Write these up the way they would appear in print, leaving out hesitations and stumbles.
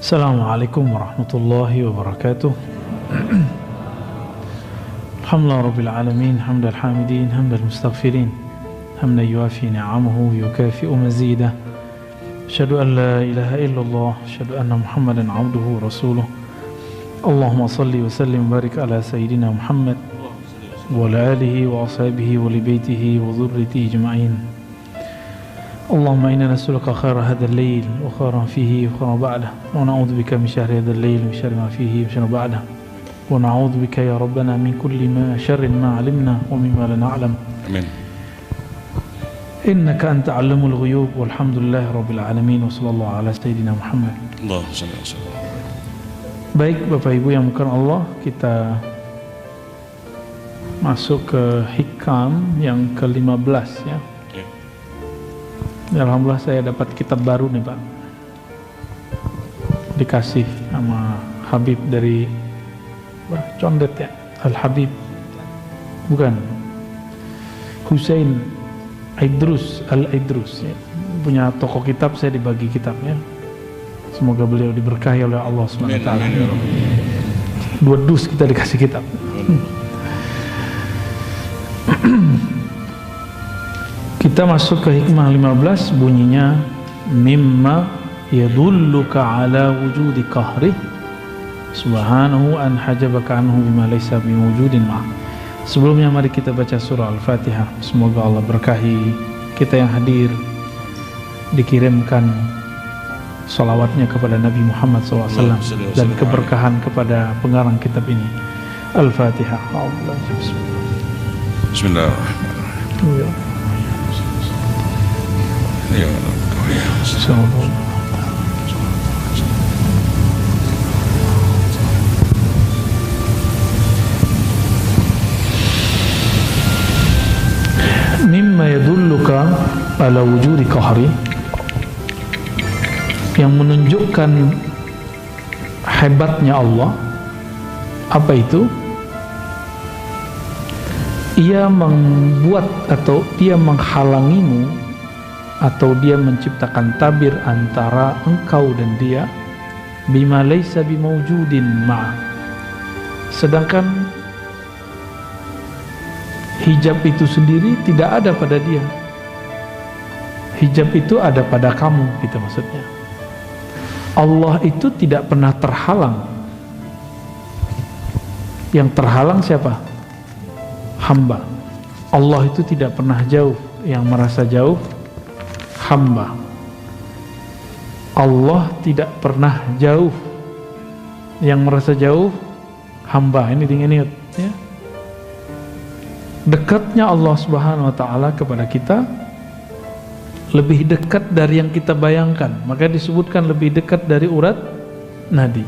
Assalamualaikum warahmatullahi wabarakatuh. Alhamdulillah rabbil alamin, hamdal hamidin, hamdal mustaghfirin, hamdan yuafi ni'amahu yukafi'u mazidah. Asyhadu an la ilaha illallah, asyhadu anna Muhammadan abduhu wa rasuluh. Allahumma salli wa sallim wa barik ala sayyidina Muhammad wa ala alihi wa ashabihi wa li baitihi wa dhurriyyatihi ajma'in. Allahumma inna nas'aluka khaira hadzal lail wa khairan fihi wa khairan ba'dah wa na'udzu bika min syarri hadzal lail wa syarri ma fihi wa syarri ba'dah wa na'udzu bika ya rabbana min kulli ma syarrin ma 'alimna wa mimma la na'lam. Amin. Innaka anta 'allamul ghuyub walhamdulillahi rabbil alamin wa sallallahu ala sayyidina Muhammad. Allahumma shalli wa sallam. Baik Bapak Ibu yang bukan Allah, kita masuk ke hikam yang ke-15 ya. Alhamdulillah saya dapat kitab baru nih Pak, dikasih sama Habib dari Condet ya, Al-Habib bukan, Hussein Idrus Al-Idrus ya. Punya toko kitab, saya dibagi kitabnya. Semoga beliau diberkahi oleh Allah SWT. 2 dus kita dikasih kitab. Kita masuk ke hikmah 15, bunyinya mimma yadulluka ala wujudi qahri subhanahu an hajabaka anhu bima laysa biwujudin ma'. Sebelumnya mari kita baca surah Al-Fatihah. Semoga Allah berkahi kita yang hadir, dikirimkan salawatnya kepada Nabi Muhammad SAW dan keberkahan kepada pengarang kitab ini. Al-Fatihah. Bismillahirrahmanirrahim. Ya Allah. Mimma yadulluka ala wujudi qahri, yang menunjukkan hebatnya Allah. Apa itu? Ia membuat atau dia menghalangimu, atau dia menciptakan tabir antara engkau dan dia, bima laysa bimawjudin ma', sedangkan hijab itu sendiri tidak ada pada dia. Hijab itu ada pada kamu, gitu maksudnya. Allah itu tidak pernah terhalang. Yang terhalang siapa? Hamba. Allah itu tidak pernah jauh. Yang merasa jauh hamba. Allah tidak pernah jauh. Yang merasa jauh hamba. Ini ingat ya. Dekatnya Allah Subhanahu wa taala kepada kita lebih dekat dari yang kita bayangkan. Maka disebutkan lebih dekat dari urat nadi.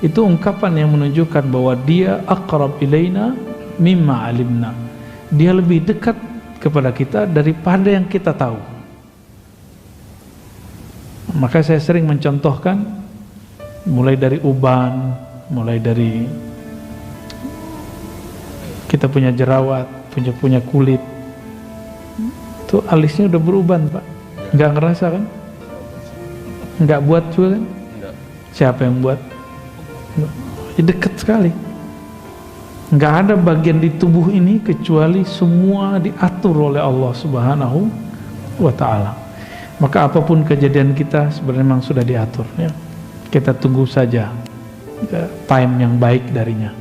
Itu ungkapan yang menunjukkan bahwa dia aqrab ilaina mimma alimna. Dia lebih dekat kepada kita daripada yang kita tahu. Maka saya sering mencontohkan, mulai dari uban, mulai dari kita punya jerawat, punya kulit, tuh alisnya udah beruban Pak, nggak ngerasa kan? Nggak buat juga kan? Siapa yang buat? Dekat sekali. Nggak ada bagian di tubuh ini kecuali semua diatur oleh Allah Subhanahu wa ta'ala. Maka apapun kejadian kita sebenarnya memang sudah diatur ya. Kita tunggu saja time yang baik darinya.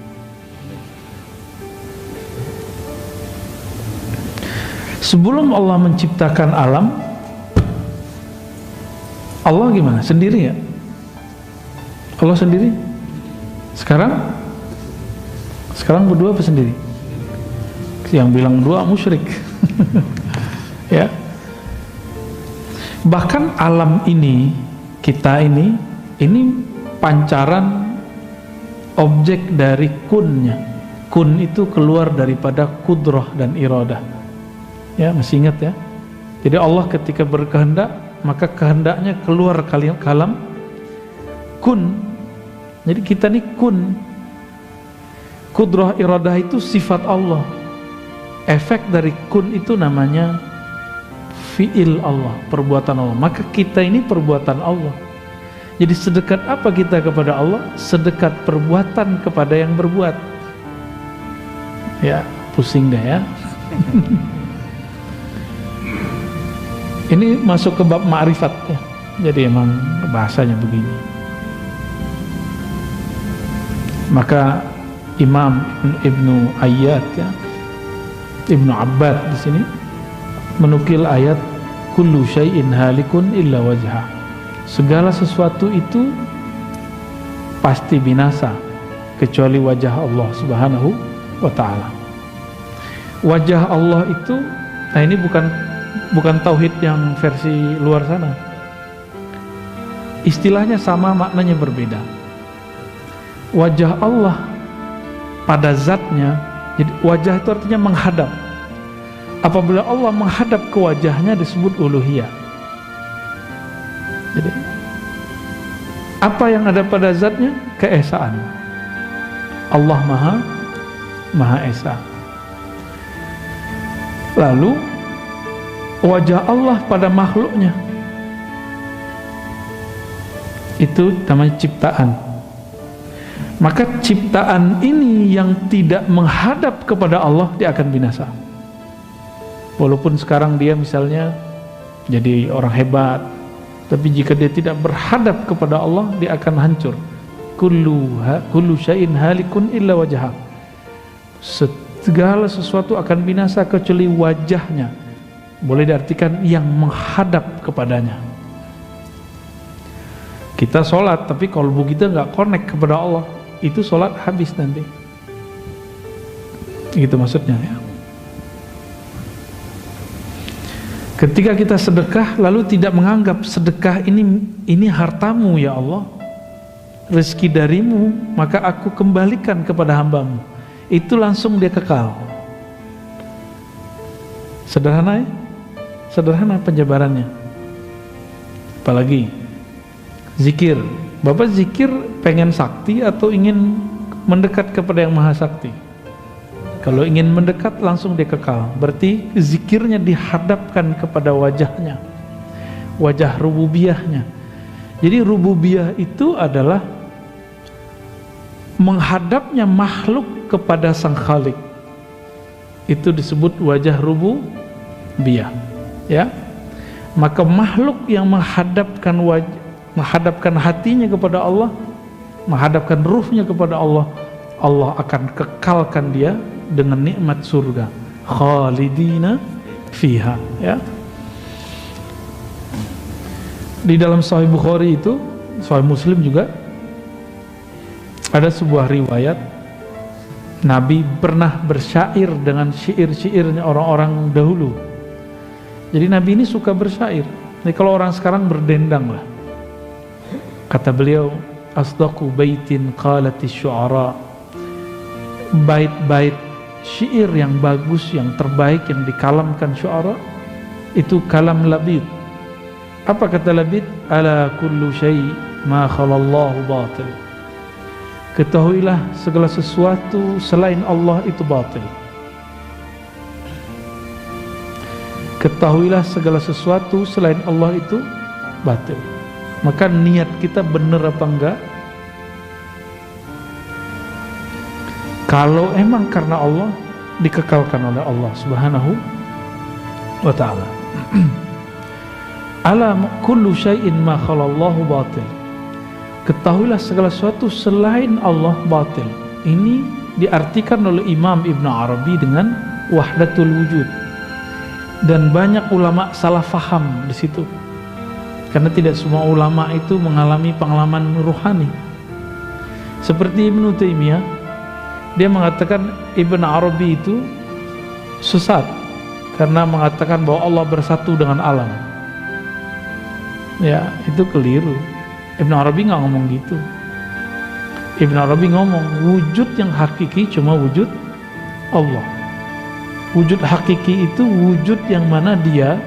Sebelum Allah menciptakan alam, Allah gimana? Sendiri ya? Allah sendiri? Sekarang berdua apa sendiri? Yang bilang dua musyrik. Ya. Bahkan alam ini, kita ini pancaran objek dari kunnya. Kun itu keluar daripada kudrah dan iradah. Ya, masih ingat ya? Jadi Allah ketika berkehendak, maka kehendaknya keluar kalam kun. Jadi kita ini kun. Kudrah iradah itu sifat Allah. Efek dari kun itu namanya fi'il Allah, perbuatan Allah. Maka kita ini perbuatan Allah. Jadi sedekat apa kita kepada Allah? Sedekat perbuatan kepada yang berbuat. Ya, pusing deh ya. Ini masuk ke bab ma'rifat ya. Jadi emang bahasanya begini. Maka Imam Ibnu Ayyad ya, Ibnu Abbad di sini menukil ayat kullu syai'in halikun illa wajha. Segala sesuatu itu pasti binasa kecuali wajah Allah Subhanahu wa taala. Wajah Allah itu, nah ini bukan tauhid yang versi luar sana. Istilahnya sama, maknanya berbeda. Wajah Allah pada zatnya, jadi wajah itu artinya menghadap. Apabila Allah menghadap ke wajahnya disebut uluhiyah. Jadi apa yang ada pada zatnya? Keesaan. Allah Maha Esa. Lalu wajah Allah pada makhluknya itu namanya ciptaan. Maka ciptaan ini yang tidak menghadap kepada Allah, dia akan binasa. Walaupun sekarang dia misalnya jadi orang hebat, tapi jika dia tidak berhadap kepada Allah, dia akan hancur. Kullu syai'in halikun illa wajhah. Segala sesuatu akan binasa kecuali wajahnya. Boleh diartikan yang menghadap kepadanya. Kita sholat, tapi kalbu kita nggak connect kepada Allah, itu sholat habis nanti. Itu maksudnya ya. Ketika kita sedekah lalu tidak menganggap sedekah ini hartamu ya Allah, rezeki darimu, maka aku kembalikan kepada hambamu, itu langsung dia kekal. Sederhana ya? Sederhana penjabarannya. Apalagi zikir. Bapak zikir pengen sakti atau ingin mendekat kepada yang maha sakti? Kalau ingin mendekat langsung dia kekal. Berarti zikirnya dihadapkan kepada wajahnya, wajah rububiyahnya. Jadi rububiyah itu adalah menghadapnya makhluk kepada sang khalik. Itu disebut wajah rububiyah ya. Maka makhluk yang menghadapkan hatinya kepada Allah, menghadapkan ruhnya kepada Allah, Allah akan kekalkan dia dengan nikmat surga, khalidina fiha ya. Di dalam Sahih Bukhari itu, Sahih Muslim juga ada sebuah riwayat Nabi pernah bersyair dengan syair-syairnya orang-orang dahulu. Jadi Nabi ini suka bersyair. Jadi kalau orang sekarang berdendang lah. Kata beliau, asdaqu baitin qalatis syu'ara, bait-bait syair yang bagus, yang terbaik, yang dikalamkan syu'ara itu kalam Labid. Apa kata Labid? Ala kullu syai' ma khalallahu batil. Ketahuilah segala sesuatu selain Allah itu batil. Ketahuilah segala sesuatu selain Allah itu batil. Maka niat kita benar apa enggak? Kalau emang karena Allah, dikekalkan oleh Allah Subhanahu wa ta'ala. Ala kullu syai'in ma khalallahu batil. Ketahuilah segala sesuatu selain Allah batil. Ini diartikan oleh Imam Ibn Arabi dengan wahdatul wujud. Dan banyak ulama salah faham di situ. Karena tidak semua ulama itu mengalami pengalaman ruhani. Seperti Ibnu Taimiyah, dia mengatakan Ibn Arabi itu sesat karena mengatakan bahwa Allah bersatu dengan alam. Ya, itu keliru. Ibn Arabi nggak ngomong gitu. Ibn Arabi ngomong wujud yang hakiki cuma wujud Allah. Wujud hakiki itu wujud yang mana dia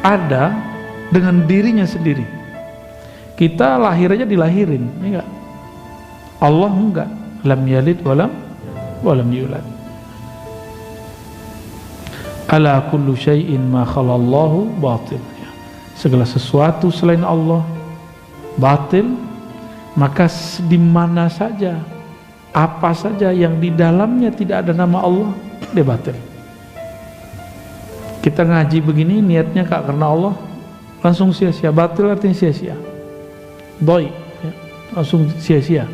ada dengan dirinya sendiri. Kita lahir aja dilahirin, ya enggak? Allah enggak. Lam yalid walam yulad. Ala kullu syai'in ma khalallahu batil. Segala sesuatu selain Allah batil, maka di mana saja, apa saja yang di dalamnya tidak ada nama Allah, dia batil. Kita ngaji begini niatnya gak karena Allah, langsung sia-sia. Batil artinya sia-sia, doi, ya, langsung sia-sia.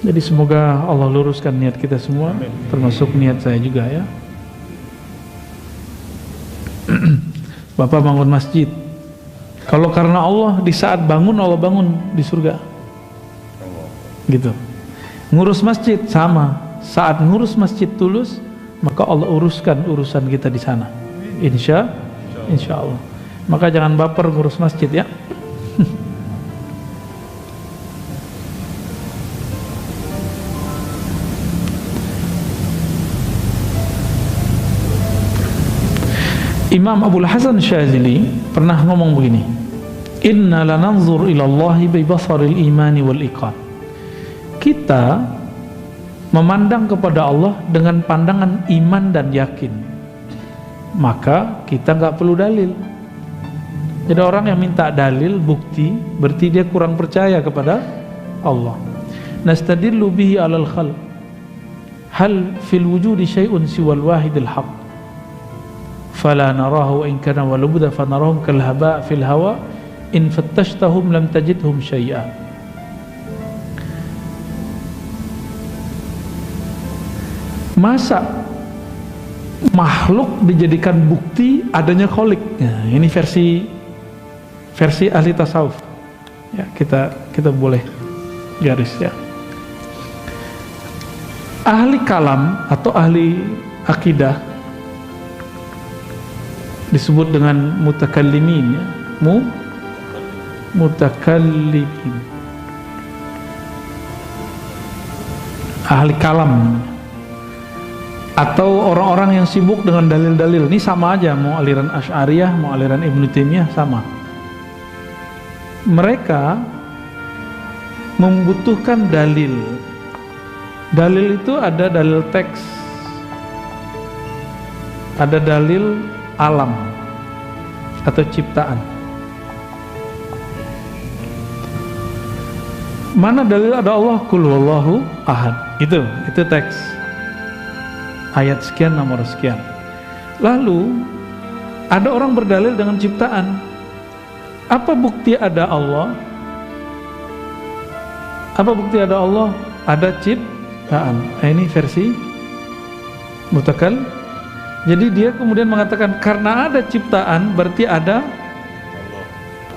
Jadi semoga Allah luruskan niat kita semua. Amin. Termasuk niat saya juga ya. Bapak bangun masjid, kalau karena Allah, di saat bangun Allah bangun di surga gitu. Ngurus masjid sama, saat ngurus masjid tulus, maka Allah uruskan urusan kita di sana, insya Allah. Maka jangan baper ngurus masjid ya. Imam Abul Hasan Syazili pernah ngomong begini, inna lananzur ilallahi bi basaril imani wal iqan. Kita memandang kepada Allah dengan pandangan iman dan yakin, maka kita nggak perlu dalil. Jadi orang yang minta dalil, bukti, berarti dia kurang percaya kepada Allah. Nastadillu bihi alal khalq, hal fil wujudi syai'un siwal wahidil haqq, fala narahu in kana walubda fanarahum kal haba fil hawa in fattashtahum lam tajidhum syai'a. Masa makhluk dijadikan bukti adanya kholik? Nah, ini versi ahli tasawuf ya, kita boleh garis ya. Ahli kalam atau ahli akidah disebut dengan mutakallimin ya. Mutakallimin, ahli kalam, atau orang-orang yang sibuk dengan dalil-dalil. Ini sama aja, mau aliran Asy'ariyah, mau aliran Ibnu Taimiyah, sama. Mereka membutuhkan dalil. Dalil itu ada dalil teks, ada dalil alam atau ciptaan. Mana dalil ada Allah? Qul huwallahu ahad. Itu teks. Ayat sekian, nomor sekian. Lalu ada orang berdalil dengan ciptaan. Apa bukti ada Allah? Apa bukti ada Allah? Ada ciptaan. Nah, ini versi mutakal. Jadi dia kemudian mengatakan karena ada ciptaan berarti ada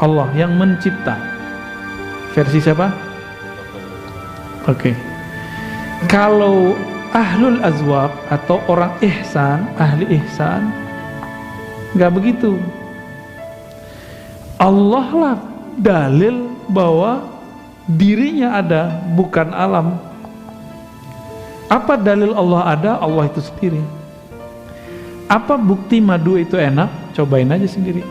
Allah yang mencipta. Versi siapa? Oke. Kalau ahlul azwaq atau orang ihsan, ahli ihsan, nggak begitu. Allah lah dalil bahwa dirinya ada, bukan alam. Apa dalil Allah ada? Allah itu sendiri. Apa bukti madu itu enak? Cobain aja sendiri.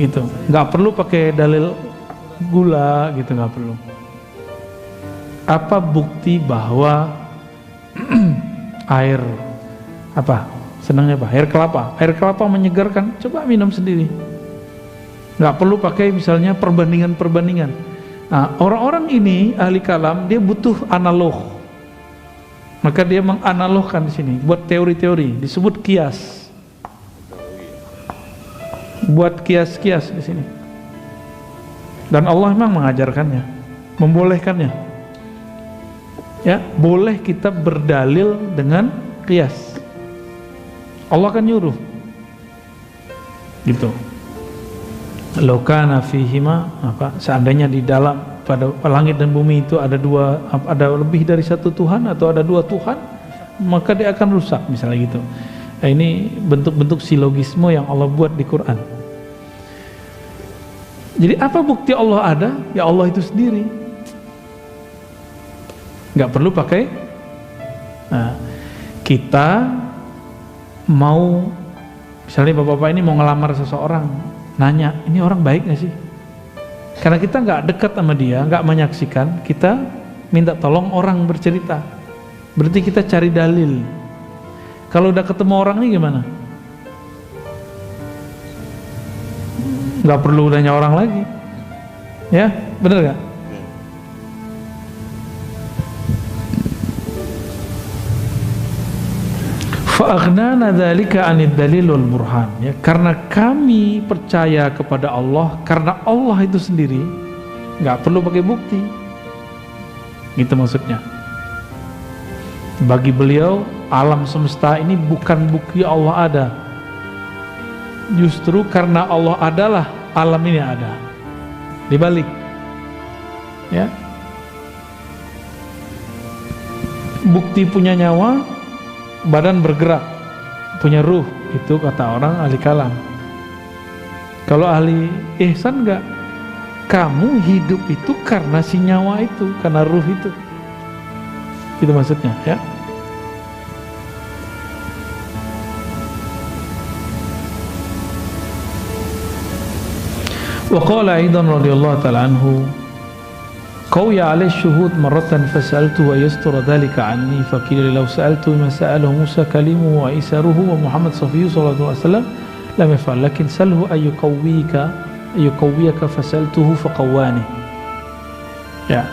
Gitu. Nggak perlu pakai dalil gula, gitu, nggak perlu. Apa bukti bahwa air apa senangnya apa? Air kelapa menyegarkan. Coba minum sendiri. Nggak perlu pakai misalnya perbandingan. Nah, orang-orang ini ahli kalam dia butuh analog. Maka dia menganalogkan di sini, buat teori-teori, disebut kias. Buat kias-kias di sini. Dan Allah memang mengajarkannya, membolehkannya. Ya, boleh kita berdalil dengan kias. Allah kan nyuruh. Gitu. Lau kana fihima, apa? Seandainya di dalam pada langit dan bumi itu ada lebih dari satu Tuhan atau ada dua Tuhan, maka dia akan rusak, misalnya gitu. Nah, ini bentuk-bentuk silogisme yang Allah buat di Quran. Jadi apa bukti Allah ada? Ya Allah itu sendiri. Nggak perlu pakai. Nah, kita mau misalnya bapak-bapak ini mau ngelamar seseorang, nanya ini orang baik nggak sih? Karena kita nggak dekat sama dia, nggak menyaksikan, kita minta tolong orang bercerita. Berarti kita cari dalil. Kalau udah ketemu orangnya gimana? Nggak perlu nanya orang lagi. Ya, benar gak? Fa'aghnana dzalika 'anid dalil wal burhan, ya, karena kami percaya kepada Allah, karena Allah itu sendiri nggak perlu pakai bukti. Gitu maksudnya. Bagi beliau alam semesta ini bukan bukti Allah ada. Justru karena Allah adalah alam ini ada. Dibalik. Ya. Bukti punya nyawa, badan bergerak, punya ruh, itu kata orang ahli kalam. Kalau ahli ihsan enggak, kamu hidup itu karena si nyawa itu, karena ruh itu. Itu maksudnya, ya. Wa qala aidan radhiyallahu ta'ala anhu, قوي عليه الشهود مرة فسألته ويستر ذلك عني فقيل لو سألته ما سأله موسى كلمه وعيسى روحه ومحمد صفيه صلى الله عليه وسلم لم يفعل لكن سأله أن يقويك فسألته فقواني. Ya,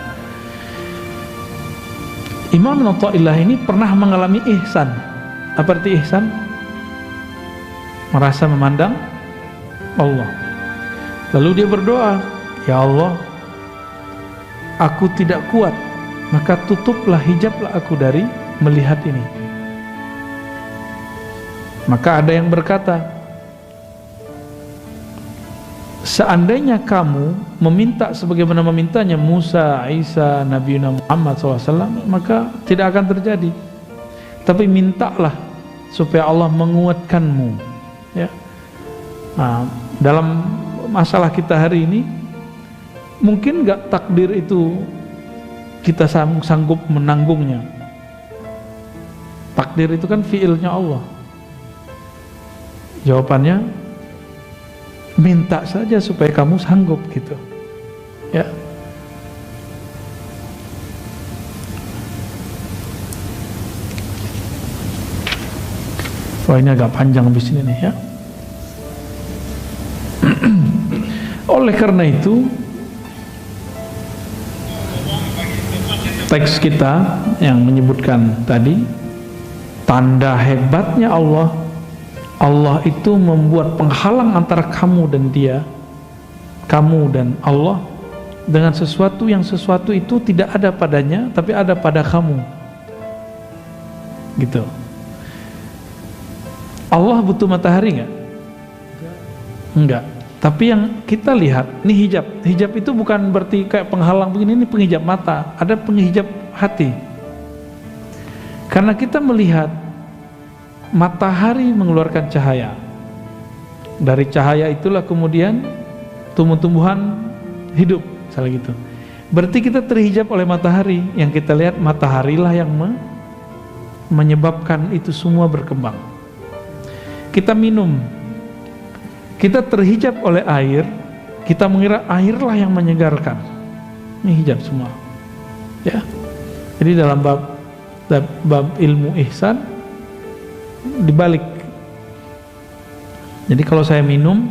Imam Athaillah ini pernah mengalami ihsan. Apa arti ihsan? Merasa memandang Allah. Lalu dia berdoa, ya Allah, aku tidak kuat, maka tutuplah, hijablah aku dari melihat ini. Maka ada yang berkata, seandainya kamu meminta sebagaimana memintanya Musa, Isa, Nabi Muhammad SAW, maka tidak akan terjadi. Tapi mintalah supaya Allah menguatkanmu. Ya. Nah, dalam masalah kita hari ini, mungkin gak takdir itu kita sanggup menanggungnya. Takdir itu kan fiilnya Allah. Jawabannya, minta saja supaya kamu sanggup gitu. Ya. Wah, ini agak panjang habis ini nih, ya. Oleh karena itu, teks kita yang menyebutkan tadi, tanda hebatnya Allah, Allah itu membuat penghalang antara kamu dan dia, kamu dan Allah, dengan sesuatu yang sesuatu itu tidak ada padanya, tapi ada pada kamu. Gitu. Allah butuh matahari nggak? Enggak. Tapi yang kita lihat, ini hijab. Hijab itu bukan berarti kayak penghalang begini, ini penghijab mata. Ada penghijab hati. Karena kita melihat matahari mengeluarkan cahaya. Dari cahaya itulah kemudian tumbuh-tumbuhan hidup, misalnya gitu. Berarti kita terhijab oleh matahari. Yang kita lihat mataharilah yang menyebabkan itu semua berkembang. Kita minum, kita terhijab oleh air, kita mengira airlah yang menyegarkan. Ini hijab semua. Ya. Jadi dalam bab ilmu ihsan dibalik. Jadi kalau saya minum,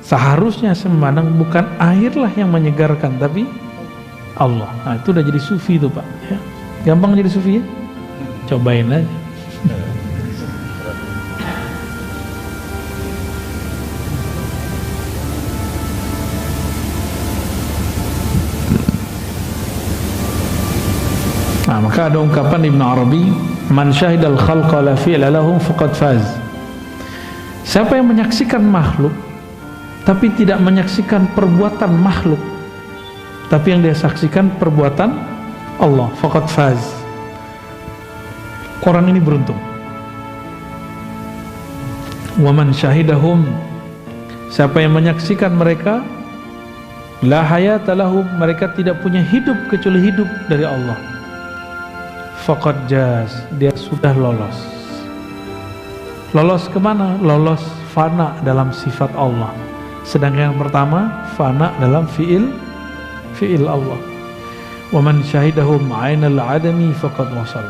seharusnya saya memandang bukan airlah yang menyegarkan, tapi Allah. Nah, itu udah jadi sufi itu, Pak. Ya. Gampang jadi sufi ya? Cobain aja. Nah, maka ada ungkapan Ibn Arabi, man syahidal khalqa la fi'la lahum faqad faz. Siapa yang menyaksikan makhluk tapi tidak menyaksikan perbuatan makhluk, tapi yang dia saksikan perbuatan Allah, faqad faz. Orang ini beruntung. Wa man syahidahum, siapa yang menyaksikan mereka, la hayata lahum, mereka tidak punya hidup kecuali hidup dari Allah, faqad jaz, dia sudah lolos. Lolos kemana? Lolos fana dalam sifat Allah. Sedangkan yang pertama fana dalam fiil Allah. Wa man syahidahum ainal adami faqad wasal.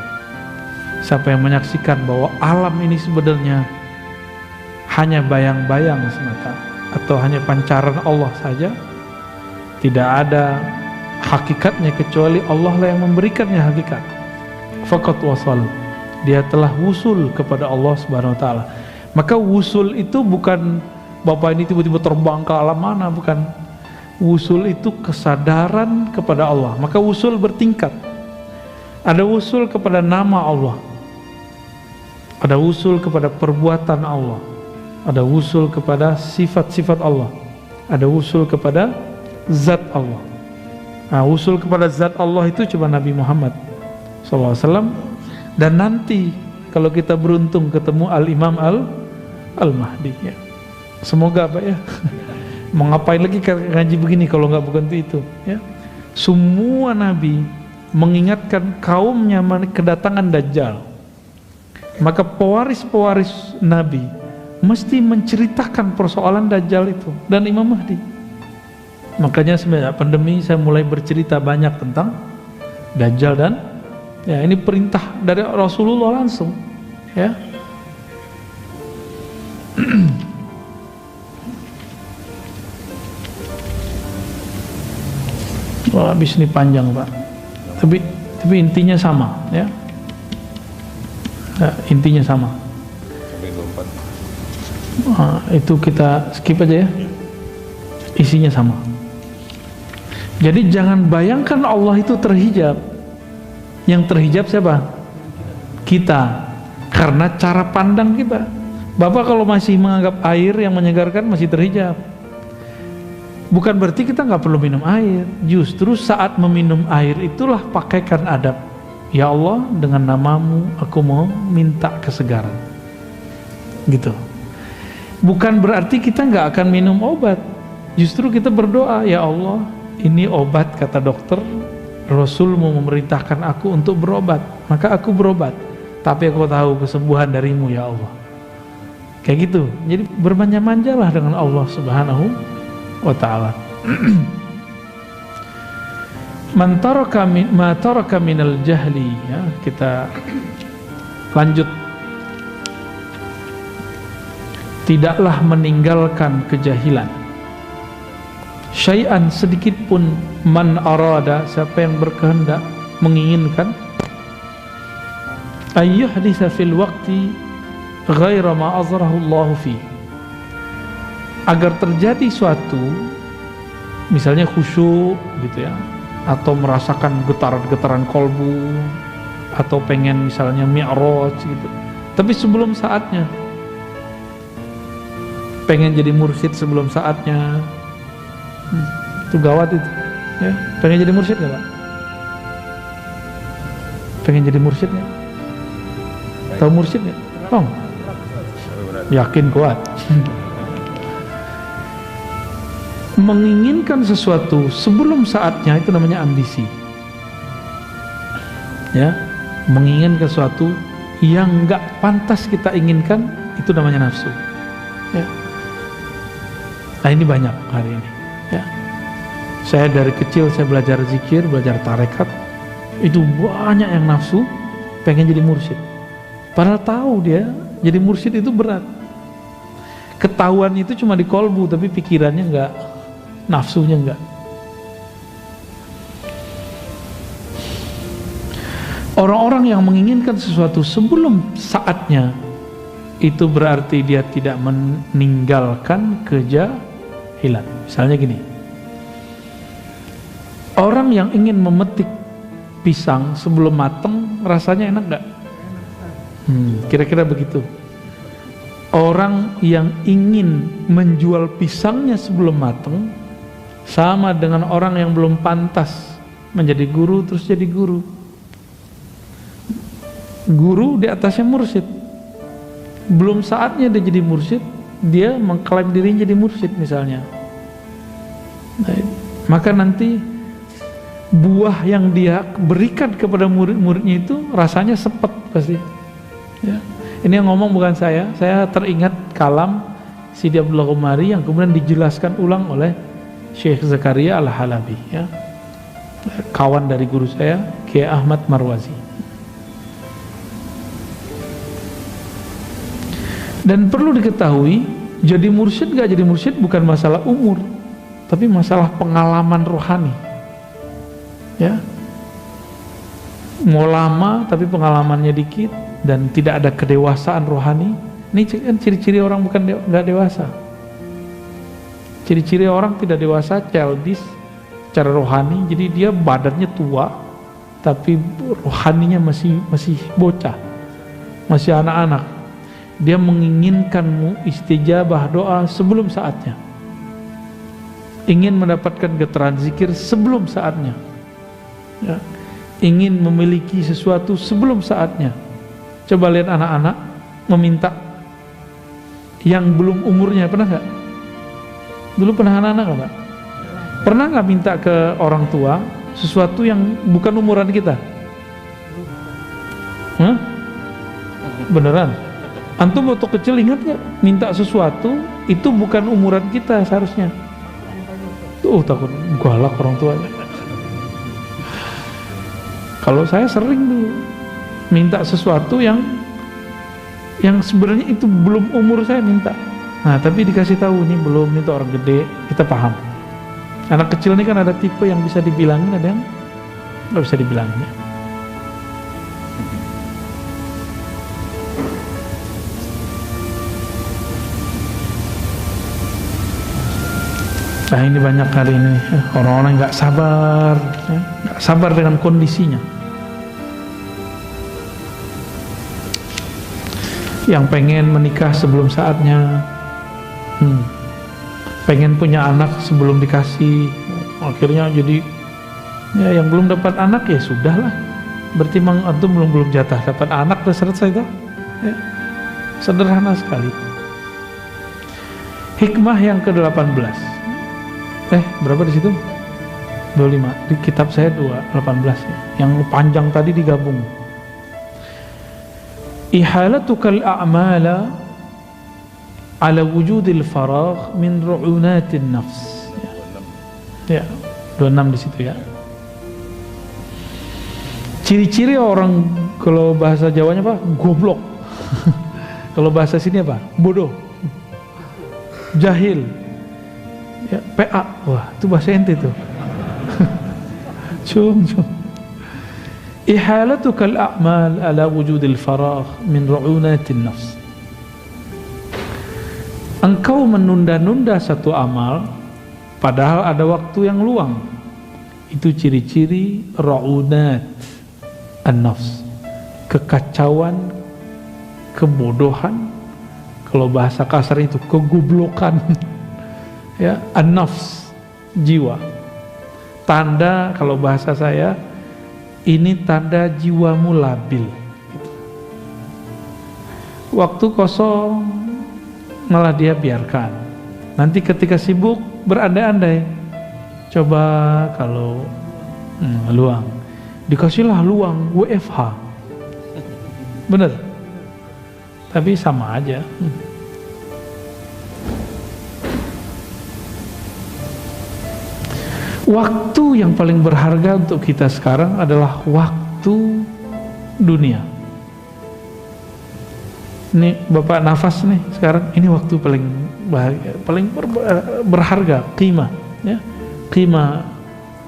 Siapa yang menyaksikan bahwa alam ini sebenarnya hanya bayang-bayang semata, atau hanya pancaran Allah saja, tidak ada hakikatnya kecuali Allah lah yang memberikannya hakikat. Faqat wasal, dia telah wusul kepada Allah Subhanahu wa taala. Maka wusul itu bukan Bapak ini tiba-tiba terbang ke alam mana, bukan. Wusul itu kesadaran kepada Allah. Maka wusul bertingkat. Ada wusul kepada nama Allah, ada wusul kepada perbuatan Allah, ada wusul kepada sifat-sifat Allah, ada wusul kepada zat Allah. Nah, wusul kepada zat Allah itu cuma Nabi Muhammad SAW. Dan nanti kalau kita beruntung ketemu Al-Imam Al-Mahdi ya. Semoga Pak ya. Mau ngapain lagi ngaji begini kalau nggak bukan itu ya. Semua Nabi mengingatkan kaumnya kedatangan Dajjal. Maka pewaris-pewaris Nabi mesti menceritakan persoalan Dajjal itu dan Imam Mahdi. Makanya semenjak pandemi saya mulai bercerita banyak tentang Dajjal dan ya ini perintah dari Rasulullah langsung ya. Wah, habis ini panjang Pak. Tapi intinya sama ya. Intinya sama. Itu kita skip aja ya. Isinya sama. Jadi jangan bayangkan Allah itu terhijab. Yang terhijab siapa? Kita. Karena cara pandang kita. Bapak kalau masih menganggap air yang menyegarkan masih terhijab. Bukan berarti kita nggak perlu minum air. Justru saat meminum air itulah pakaikan adab. Ya Allah, dengan namamu aku mau minta kesegaran. Gitu. Bukan berarti kita nggak akan minum obat. Justru kita berdoa, ya Allah, ini obat kata dokter, Rasul mau memerintahkan aku untuk berobat, maka aku berobat. Tapi aku tahu kesembuhan darimu ya Allah. Kayak gitu. Jadi bermanja-manjalah dengan Allah Subhanahu wa ta'ala. Man taraka minal jahli ya, kita lanjut. Tidaklah meninggalkan kejahilan syai'an sedikit pun, man arada, siapa yang berkehendak menginginkan, ayyuhditsa fil waqti ghaira ma azrahu Allah fi, agar terjadi suatu misalnya khusyuk gitu ya, atau merasakan getaran-getaran kolbu, atau pengen misalnya mi'raj gitu, tapi sebelum saatnya, pengen jadi mursyid sebelum saatnya. Itu gawat itu ya. Pengen jadi mursyid gak Pak? Pengen jadi mursyid ya? Tahu mursyid ya? Oh, yakin kuat. Menginginkan sesuatu sebelum saatnya itu namanya ambisi ya. Menginginkan sesuatu yang gak pantas kita inginkan itu namanya nafsu ya. Nah ini banyak hari ini ya. Saya dari kecil saya belajar zikir, belajar tarekat, itu banyak yang nafsu pengen jadi mursyid, padahal tahu dia jadi mursyid itu berat. Ketahuan itu cuma di kolbu, tapi pikirannya enggak, nafsunya enggak. Orang-orang yang menginginkan sesuatu sebelum saatnya itu berarti dia tidak meninggalkan kejahilan. Misalnya gini, orang yang ingin memetik pisang sebelum matang rasanya enak gak? Kira-kira begitu. Orang yang ingin menjual pisangnya sebelum matang sama dengan orang yang belum pantas menjadi guru terus jadi guru. Guru di atasnya mursyid, belum saatnya dia jadi mursyid, dia mengklaim dirinya jadi mursyid misalnya. Nah, maka nanti buah yang dia berikan kepada murid-muridnya itu rasanya sepet pasti ya. Ini yang ngomong bukan saya teringat kalam Sidi Abdullah Qumari yang kemudian dijelaskan ulang oleh Syekh Zakaria Al-Halabi ya, kawan dari guru saya Kiai Ahmad Marwazi. Dan perlu diketahui, jadi mursyid gak jadi mursyid bukan masalah umur, tapi masalah pengalaman rohani. Ya, mau lama tapi pengalamannya dikit dan tidak ada kedewasaan rohani. Ini kan ciri-ciri orang bukan nggak dewasa. Ciri-ciri orang tidak dewasa, childish secara rohani. Jadi dia badannya tua, tapi rohaninya masih bocah, masih anak-anak. Dia menginginkanmu istijabah doa sebelum saatnya, ingin mendapatkan getaran zikir sebelum saatnya, ya, ingin memiliki sesuatu sebelum saatnya. Coba lihat anak-anak meminta yang belum umurnya, pernah nggak? Dulu pernah anak-anak nggak? Pernah nggak minta ke orang tua sesuatu yang bukan umuran kita? Hah? Beneran? Antum waktu kecil ingat nggak? Minta sesuatu itu bukan umuran kita seharusnya. Takut galak orang tuanya. Kalau saya sering dulu minta sesuatu yang sebenarnya itu belum umur saya minta. Nah, tapi dikasih tahu ini belum, itu orang gede, kita paham. Anak kecil ini kan ada tipe yang bisa dibilangin, ada yang nggak bisa dibilangin. Ya. Nah, ini banyak kali ini orang-orang nggak sabar, ya, nggak sabar dengan kondisinya. Yang pengen menikah sebelum saatnya, pengen punya anak sebelum dikasih, akhirnya jadi ya yang belum dapat anak ya sudahlah, berarti memang antum belum jatah dapat anak, udah selesai itu, ya. Sederhana sekali. Hikmah yang ke-18, berapa di situ? 25, di kitab saya 18 ya. Yang panjang tadi digabung. Ihalatukal a'mala ala wujudil faragh min ru'unatin nafs. Ya, 26 di situ ya. Ciri-ciri orang, kalau bahasa Jawanya apa? Goblok. Kalau bahasa sini apa? Bodoh. Jahil. Ya, PA. Wah, itu bahasa ente tuh. Cum. Ihalatukal a'mal ala wujudil faragh min ru'unatin nafs. Engkau menunda-nunda satu amal padahal ada waktu yang luang. Itu ciri-ciri ru'unat an-nafs, kekacauan, kebodohan. Kalau bahasa kasar itu kegoblokan. Ya, an-nafs, jiwa. Tanda, kalau bahasa saya, ini tanda jiwamu labil. Waktu kosong malah dia biarkan. Nanti ketika sibuk berandai-andai. Coba kalau luang, dikasihlah luang WFH. Bener? Tapi sama aja. Waktu yang paling berharga untuk kita sekarang adalah waktu dunia. Ini Bapak nafas nih sekarang, ini waktu paling bahagia, paling berharga, qimah, ya, qimah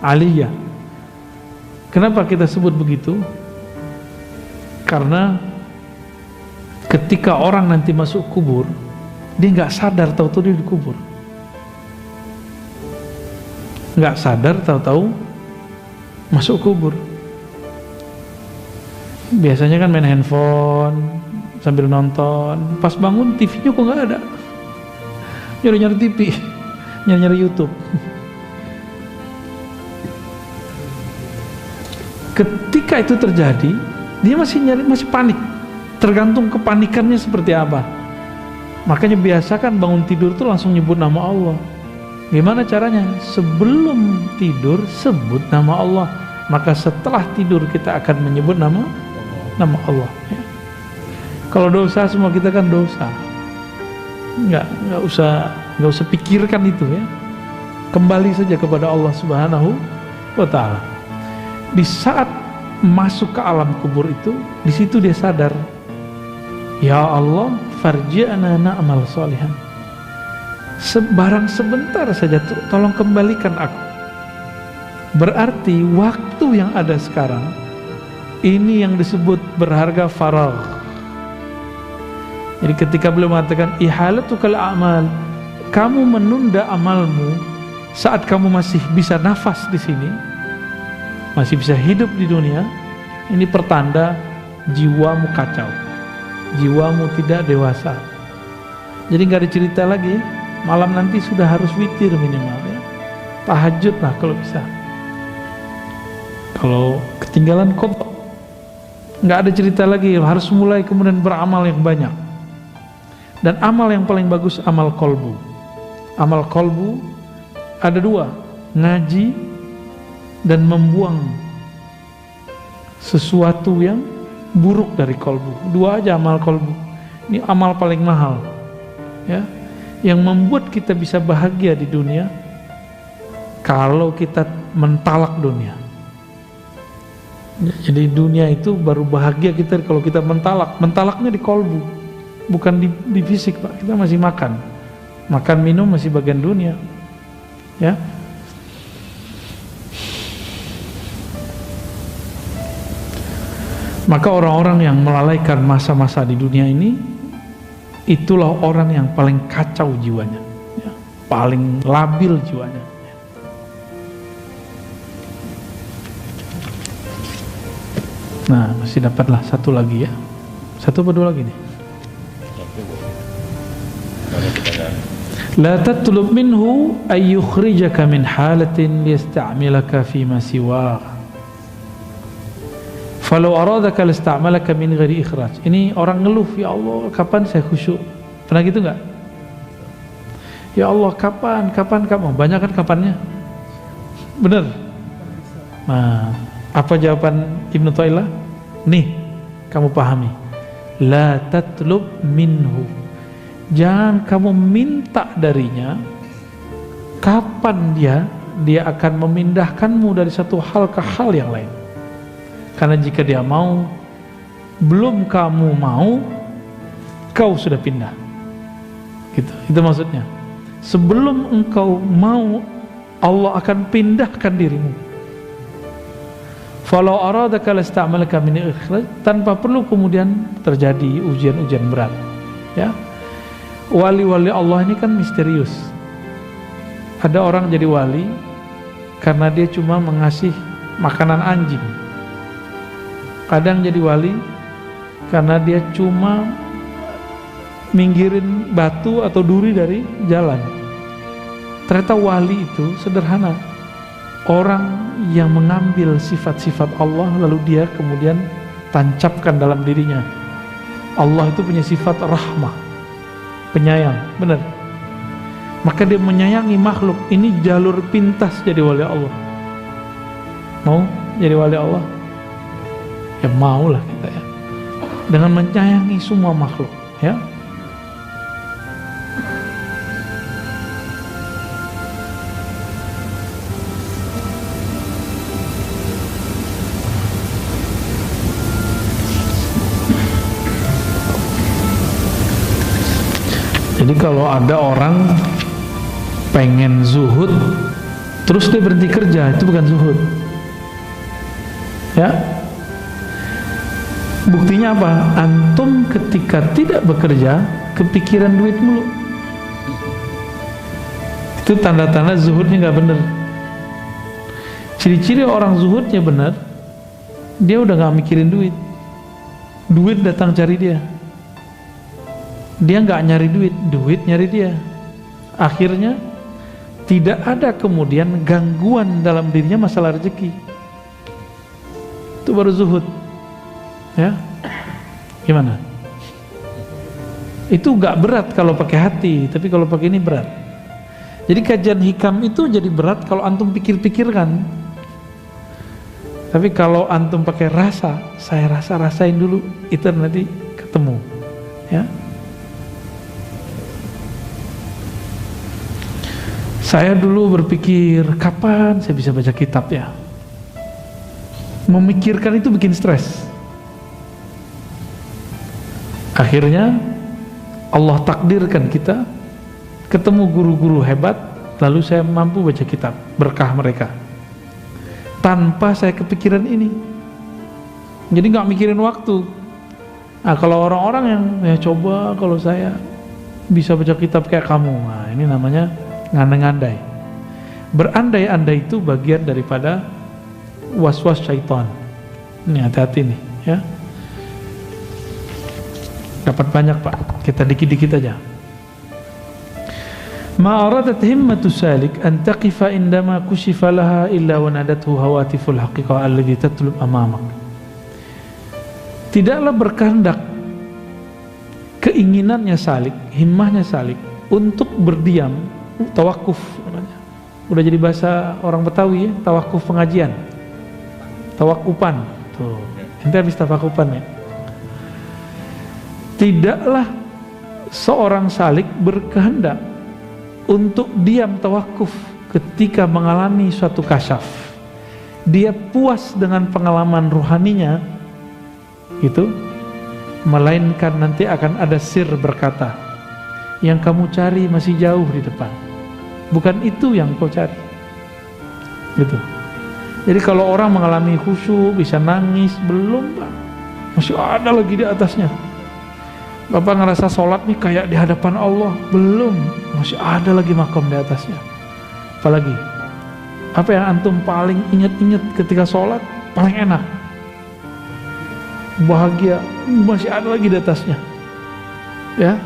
aliyah. Kenapa kita sebut begitu? Karena ketika orang nanti masuk kubur, dia nggak sadar tahu-tahu dia dikubur. Nggak sadar tahu-tahu masuk kubur. Biasanya kan main handphone sambil nonton, pas bangun TV-nya kok nggak ada, nyari-nyari TV, nyari-nyari YouTube. Ketika itu terjadi, dia masih panik, tergantung kepanikannya seperti apa. Makanya biasakan bangun tidur tuh langsung nyebut nama Allah. Gimana caranya? Sebelum tidur sebut nama Allah, maka setelah tidur kita akan menyebut nama Allah. Ya. Kalau dosa, semua kita kan dosa, nggak usah pikirkan itu ya. Kembali saja kepada Allah Subhanahu wa Ta'ala. Di saat masuk ke alam kubur itu, di situ dia sadar, ya Allah, farji'na na'mal salihan. Barang sebentar saja, tolong kembalikan aku. Berarti waktu yang ada sekarang ini yang disebut berharga faragh. Jadi ketika beliau mengatakan ihalatukal a'mal, kamu menunda amalmu saat kamu masih bisa nafas di sini, masih bisa hidup di dunia, ini pertanda jiwamu kacau, jiwamu tidak dewasa. Jadi nggak ada cerita lagi, malam nanti sudah harus witir minimal ya, tahajud lah kalau bisa. Kalau ketinggalan kodok, nggak ada cerita lagi, harus mulai kemudian beramal yang banyak. Dan amal yang paling bagus amal kolbu. Amal kolbu ada dua, ngaji dan membuang sesuatu yang buruk dari kolbu. Dua aja amal kolbu. Ini amal paling mahal, ya, yang membuat kita bisa bahagia di dunia. Kalau kita mentalak dunia, jadi dunia itu baru bahagia kita kalau kita mentalak. Mentalaknya di kolbu, bukan di fisik, Pak. Kita masih makan minum masih bagian dunia, ya. Maka orang-orang yang melalaikan masa-masa di dunia ini, itulah orang yang paling kacau jiwanya, ya, paling labil jiwanya. Nah, masih dapatlah satu lagi ya. Satu apa dua lagi nih? La tatlub minhu ay yukhrijaka min halatin liyasta'milaka fi ma siwah. Falau aradaka lista'malaka min ghairi ikhraj. Ini orang ngeluh, ya Allah, kapan saya khusyuk? Pernah gitu enggak? Ya Allah, kapan kamu? Banyak kan kapannya? Benar? Nah, apa jawaban Ibnu Thailah? Nih, kamu pahami. La tatlub minhu. Jangan kamu minta darinya kapan dia akan memindahkanmu dari satu hal ke hal yang lain. Karena jika dia mau, belum kamu mau, kau sudah pindah. Gitu. Itu maksudnya. Sebelum engkau mau, Allah akan pindahkan dirimu. Falau aradaka lasta'malaka min ikhraj, tanpa perlu kemudian terjadi ujian-ujian berat. Ya. Wali-wali Allah ini kan misterius. Ada orang jadi wali karena dia cuma mengasih makanan anjing. Kadang jadi wali karena dia cuma minggirin batu atau duri dari jalan. Ternyata wali itu sederhana, orang yang mengambil sifat-sifat Allah lalu dia kemudian tancapkan dalam dirinya. Allah itu punya sifat rahmah, penyayang, benar. Maka dia menyayangi makhluk. Ini jalur pintas jadi wali Allah. Mau jadi wali Allah? Ya maulah kita ya. Dengan menyayangi semua makhluk, ya. Jadi kalau ada orang pengen zuhud terus dia berhenti kerja, itu bukan zuhud, ya. Buktinya apa? Antum ketika tidak bekerja kepikiran duit mulu, itu tanda-tanda zuhudnya nggak bener. Ciri-ciri orang zuhudnya bener, dia udah nggak mikirin duit, duit datang cari dia. Dia nggak nyari duit, duit nyari dia. Akhirnya tidak ada kemudian gangguan dalam dirinya masalah rezeki. Itu baru zuhud, ya. Gimana? Itu nggak berat kalau pakai hati, tapi kalau pakai ini berat. Jadi kajian hikam itu jadi berat kalau antum pikir-pikirkan. Tapi kalau antum pakai rasa, saya rasain dulu, itu nanti ketemu, ya. Saya dulu berpikir, kapan saya bisa baca kitab ya? Memikirkan itu bikin stres. Akhirnya Allah takdirkan kita ketemu guru-guru hebat, lalu saya mampu baca kitab berkah mereka tanpa saya kepikiran ini. Jadi nggak mikirin waktu. Nah, kalau orang-orang yang coba kalau saya bisa baca kitab kayak kamu, nah ini namanya ngandai-ngandai. Berandai-andai itu bagian daripada was-was syaitan. Ini hati-hati nih ya. Dapat banyak Pak, kita dikit-dikit aja. Ma aradat himmatu salik an taqifa indama kushifa laha illa wa nadathu hawatiful haqiqah alladhi tatlub amamak. Tidaklah berkehendak keinginannya salik, himmahnya salik untuk berdiam, tawakuf namanya. Udah jadi bahasa orang Betawi ya, tawakuf pengajian. Tawakupan. Tuh, ente habis tawakupan ya. Tidaklah seorang salik berkehendak untuk diam tawakuf ketika mengalami suatu kasyaf. Dia puas dengan pengalaman ruhaninya itu, melainkan nanti akan ada sir berkata, yang kamu cari masih jauh di depan, bukan itu yang kau cari gitu. Jadi kalau orang mengalami khusyuk, bisa nangis, belum Pak, masih ada lagi di atasnya. Bapak ngerasa sholat nih kayak di hadapan Allah, belum, masih ada lagi makom di atasnya. Apalagi apa yang antum paling ingat-ingat ketika sholat, paling enak, bahagia, masih ada lagi di atasnya ya,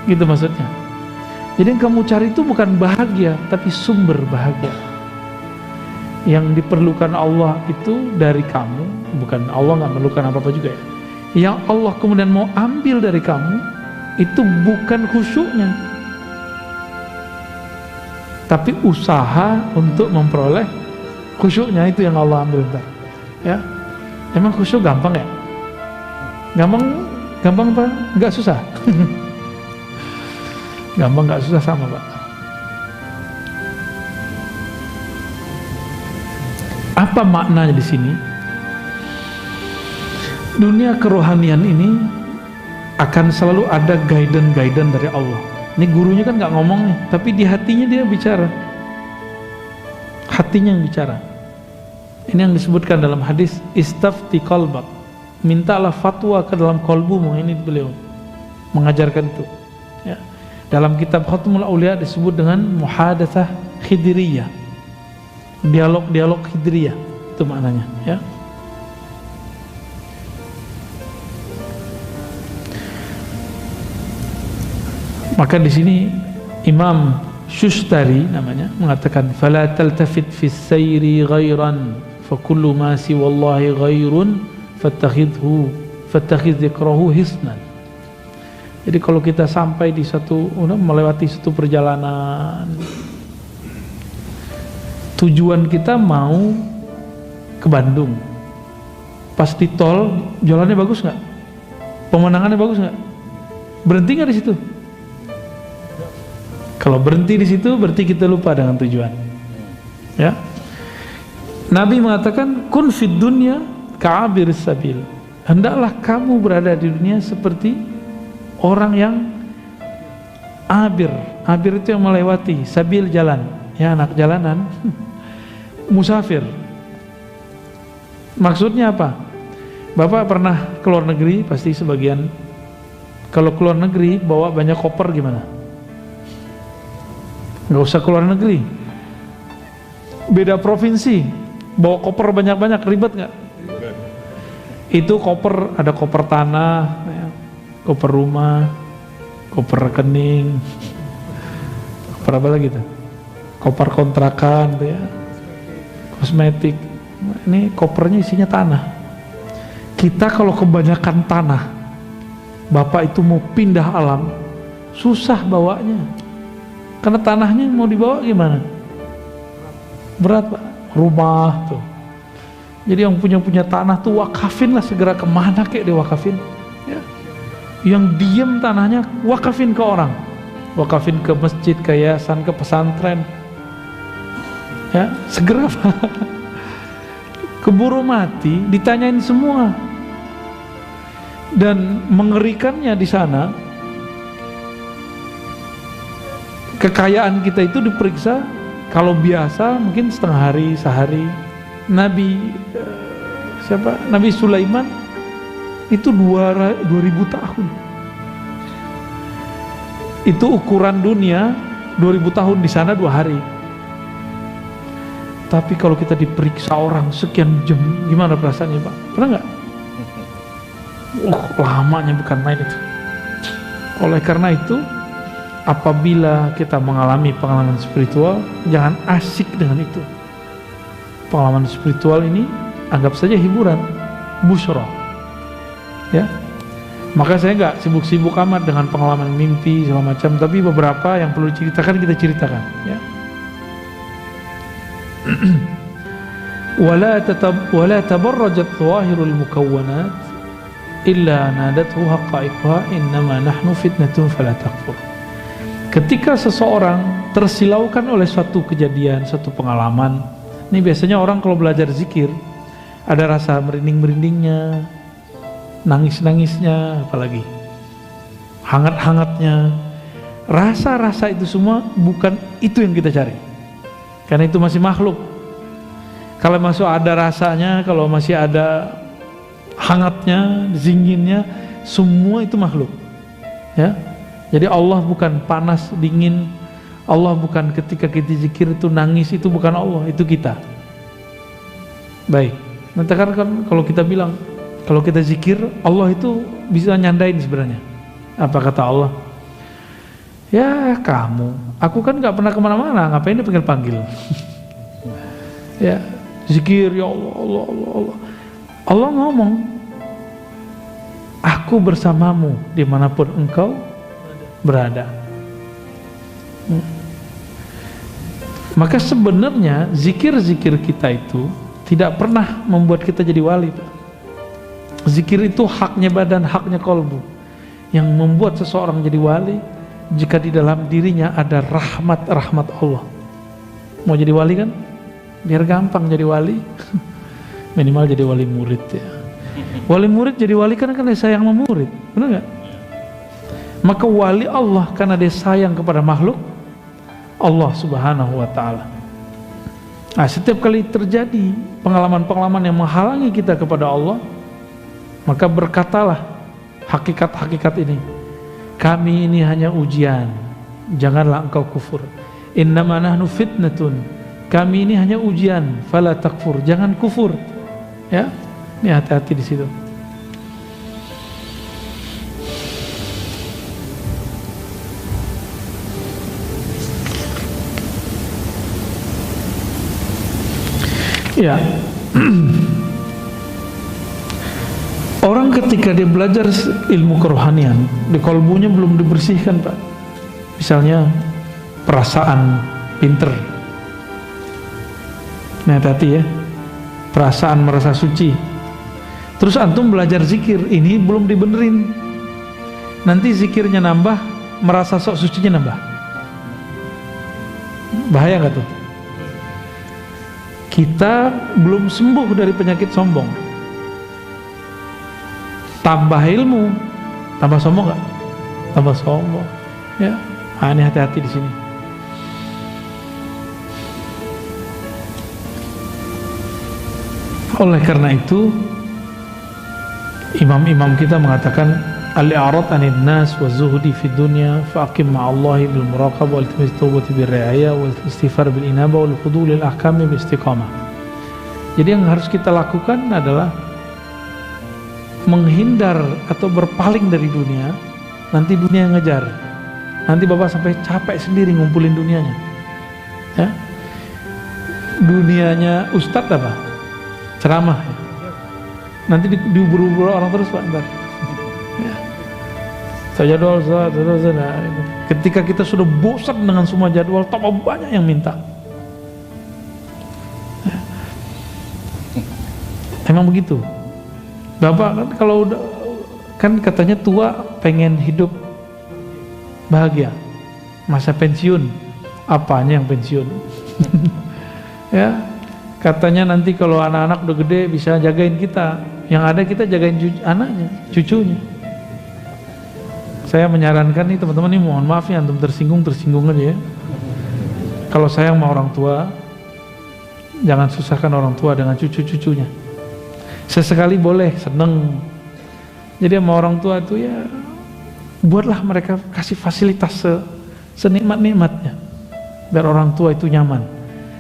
gitu maksudnya. Jadi yang kamu cari itu bukan bahagia, tapi sumber bahagia. Yang diperlukan Allah itu dari kamu, bukan Allah nggak memerlukan apa-apa juga ya. Yang Allah kemudian mau ambil dari kamu itu bukan khusyuknya, tapi usaha untuk memperoleh khusyuknya, itu yang Allah ambil ntar ya. Emang khusyuk gampang ya? Gampang Pak? Nggak susah? Gampang nggak susah sama Pak. Apa maknanya di sini? Dunia kerohanian ini akan selalu ada guidance dari Allah. Ini gurunya kan nggak ngomong nih, tapi di hatinya dia bicara. Hatinya yang bicara. Ini yang disebutkan dalam hadis istafti qalbak. Mintalah fatwa ke dalam kolbumu, ini beliau mengajarkan itu ya. Dalam kitab Khatmul Aulia disebut dengan muhadatsah khidriyah, dialog khidriyah, itu maknanya ya. Maka di sini Imam Shustari namanya mengatakan fala taltafit fis sayri ghairan fa kullu ma siwallahi ghairun fattakhidh dzikrahu hisnan. Jadi kalau kita sampai di melewati satu perjalanan, tujuan kita mau ke Bandung, pas di tol jalannya bagus nggak, pemandangannya bagus nggak, berhenti nggak di situ? Kalau berhenti di situ berarti kita lupa dengan tujuan ya. Nabi mengatakan kun fid dunya ka'abir sabil, hendaklah kamu berada di dunia seperti orang yang abir itu yang melewati, sabil jalan ya, anak jalanan musafir. Maksudnya apa? Bapak pernah ke luar negeri, pasti sebagian kalau ke luar negeri bawa banyak koper gimana? Nggak usah ke luar negeri, beda provinsi bawa koper banyak-banyak, ribet nggak? Itu koper, ada koper tanah ya, koper rumah, koper rekening, koper apa lagi tuh, koper kontrakan tuh ya, kosmetik. Ini kopernya isinya tanah. Kita kalau kebanyakan tanah, Bapak itu mau pindah alam susah bawanya, karena tanahnya mau dibawa gimana, berat Pak. Rumah tuh, jadi yang punya tanah tuh wakafin lah, segera kemana kek diwakafin ya. Yang diem tanahnya wakafin ke orang, wakafin ke masjid, ke yayasan, ke pesantren ya, segera Pak. Keburu mati ditanyain semua. Dan mengerikannya di sana, Kekayaan kita itu diperiksa, kalau biasa mungkin setengah hari, sehari. Nabi Sulaiman itu 2000 tahun. Itu ukuran dunia, 2000 tahun, di sana 2 hari. Tapi kalau kita diperiksa orang sekian jam, gimana perasaannya Pak? Pernah nggak? Lamanya bukan main itu. Oleh karena itu, apabila kita mengalami pengalaman spiritual, jangan asik dengan itu. Pengalaman spiritual ini anggap saja hiburan, busyra. Ya. Maka saya nggak sibuk-sibuk amat dengan pengalaman mimpi segala macam, tapi beberapa yang perlu diceritakan kita ceritakan, ya. Wala tabarrajat dhawahirul mukawwanat illa nadathu haqa'iqha innama nahnu fitnatun fala takfur. Ketika seseorang tersilaukan oleh suatu kejadian, suatu pengalaman, ini biasanya orang kalau belajar zikir ada rasa merinding-merindingnya, nangis-nangisnya, apalagi hangat-hangatnya. Rasa-rasa itu semua bukan itu yang kita cari, karena itu masih makhluk. Kalau masih ada rasanya, kalau masih ada hangatnya, zinginnya, semua itu makhluk, ya. Jadi Allah bukan panas, dingin. Allah bukan ketika kita zikir itu nangis, itu bukan Allah, itu kita. Baik, nanti kan kalau kita bilang, kalau kita zikir, Allah itu bisa nyandain sebenarnya. Apa kata Allah? Ya kamu, aku kan gak pernah kemana-mana, ngapain dia panggil-panggil? Ya, zikir, ya Allah, Allah, Allah, Allah. Allah ngomong, aku bersamamu dimanapun engkau berada. Maka sebenarnya zikir-zikir kita itu tidak pernah membuat kita jadi wali. Zikir itu haknya badan, haknya kolbu. Yang membuat seseorang jadi wali jika di dalam dirinya ada rahmat Allah. Mau jadi wali kan? Biar gampang jadi wali. Minimal jadi wali murid, ya. Wali murid jadi wali kan dia sayang sama murid, benar nggak? Maka wali Allah karena dia sayang kepada makhluk Allah Subhanahu wa ta'ala. Nah, setiap kali terjadi pengalaman-pengalaman yang menghalangi kita kepada Allah, maka berkatalah hakikat-hakikat ini, kami ini hanya ujian, janganlah engkau kufur. Innama nahnu fitnatun, kami ini hanya ujian, fala takfur, jangan kufur. Ya, ini hati-hati di situ. Ya. Orang ketika dia belajar ilmu kerohanian, di kolbunya belum dibersihkan, Pak. Misalnya perasaan pinter. Nah, hati-hati ya. Perasaan merasa suci. Terus antum belajar zikir, ini belum dibenerin. Nanti zikirnya nambah, merasa sok sucinya nambah. Bahaya nggak tuh? Kita belum sembuh dari penyakit sombong. Tambah ilmu, tambah sombong nggak? Tambah sombong. Ya, ini hati-hati di sini. Oleh karena itu, imam-imam kita mengatakan al-i'rad 'anil nas wa zuhdi fid dunya fa aqim ma'allahi bil muraqabah wal iltimas tawbati bir ri'ayah wal istighfar bil inabah wal khudu' lil ahkam bil istiqamah. Jadi yang harus kita lakukan adalah menghindar atau berpaling dari dunia. Nanti dunia yang ngejar. Nanti Bapak sampai capek sendiri ngumpulin dunianya. Ya. Dunianya ustadz apa? Ceramah. Nanti diubur-ubur orang terus, Pak, ntar. Ya. Jadwal. Ketika kita sudah bosan dengan semua jadwal, tambah banyak yang minta. Ya. Emang begitu. Bapak kan kalau udah, kan katanya tua pengen hidup bahagia, masa pensiun, apanya yang pensiun? Ya, katanya nanti kalau anak-anak udah gede bisa jagain kita, yang ada kita jagain anaknya, cucunya. Saya menyarankan nih teman-teman, nih mohon maaf ya antum tersinggung aja ya. Kalau sayang sama orang tua, jangan susahkan orang tua dengan cucu-cucunya. Sesekali boleh, seneng. Jadi sama orang tua itu ya buatlah mereka, kasih fasilitas senikmat-nikmatnya biar orang tua itu nyaman.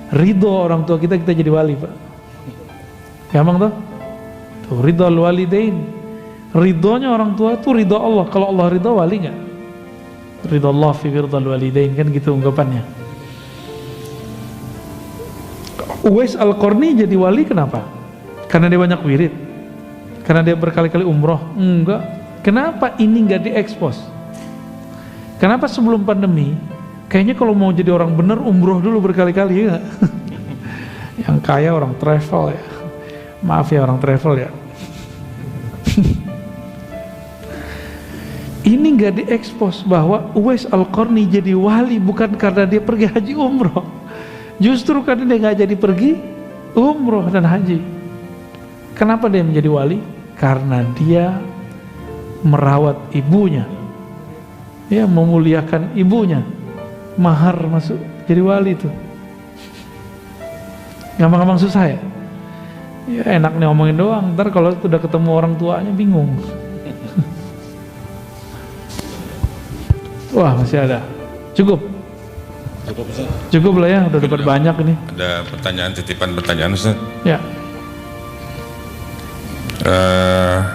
Ridho orang tua kita jadi wali, Pak. Gampang tuh? Tuh ridho walidain. Ridhonya orang tua itu ridho Allah. Kalau Allah ridho, wali nggak? Ridho Allah fi ridhal walidain, kan gitu ungkapannya. Uwais Al-Qarni jadi wali kenapa? Karena dia banyak wirid? Karena dia berkali-kali umroh? Enggak. Kenapa ini nggak diekspos? Kenapa sebelum pandemi? Kayaknya kalau mau jadi orang bener umroh dulu berkali-kali ya. Yang kaya orang travel ya. Maaf ya orang travel ya. Ini nggak diekspos bahwa Uwais Al-Qarni jadi wali bukan karena dia pergi haji umroh, justru karena dia nggak jadi pergi umroh dan haji. Kenapa dia menjadi wali? Karena dia merawat ibunya, ya, memuliakan ibunya. Mahar masuk jadi wali itu gampang-gampang susah ya. Ya enak nih ngomongin doang, ntar kalau sudah ketemu orang tuanya bingung. Wah masih ada. Cukup Ustaz? Cukup lah ya, udah dapat banyak ini. Ada pertanyaan, titipan pertanyaan Ustaz. Ya.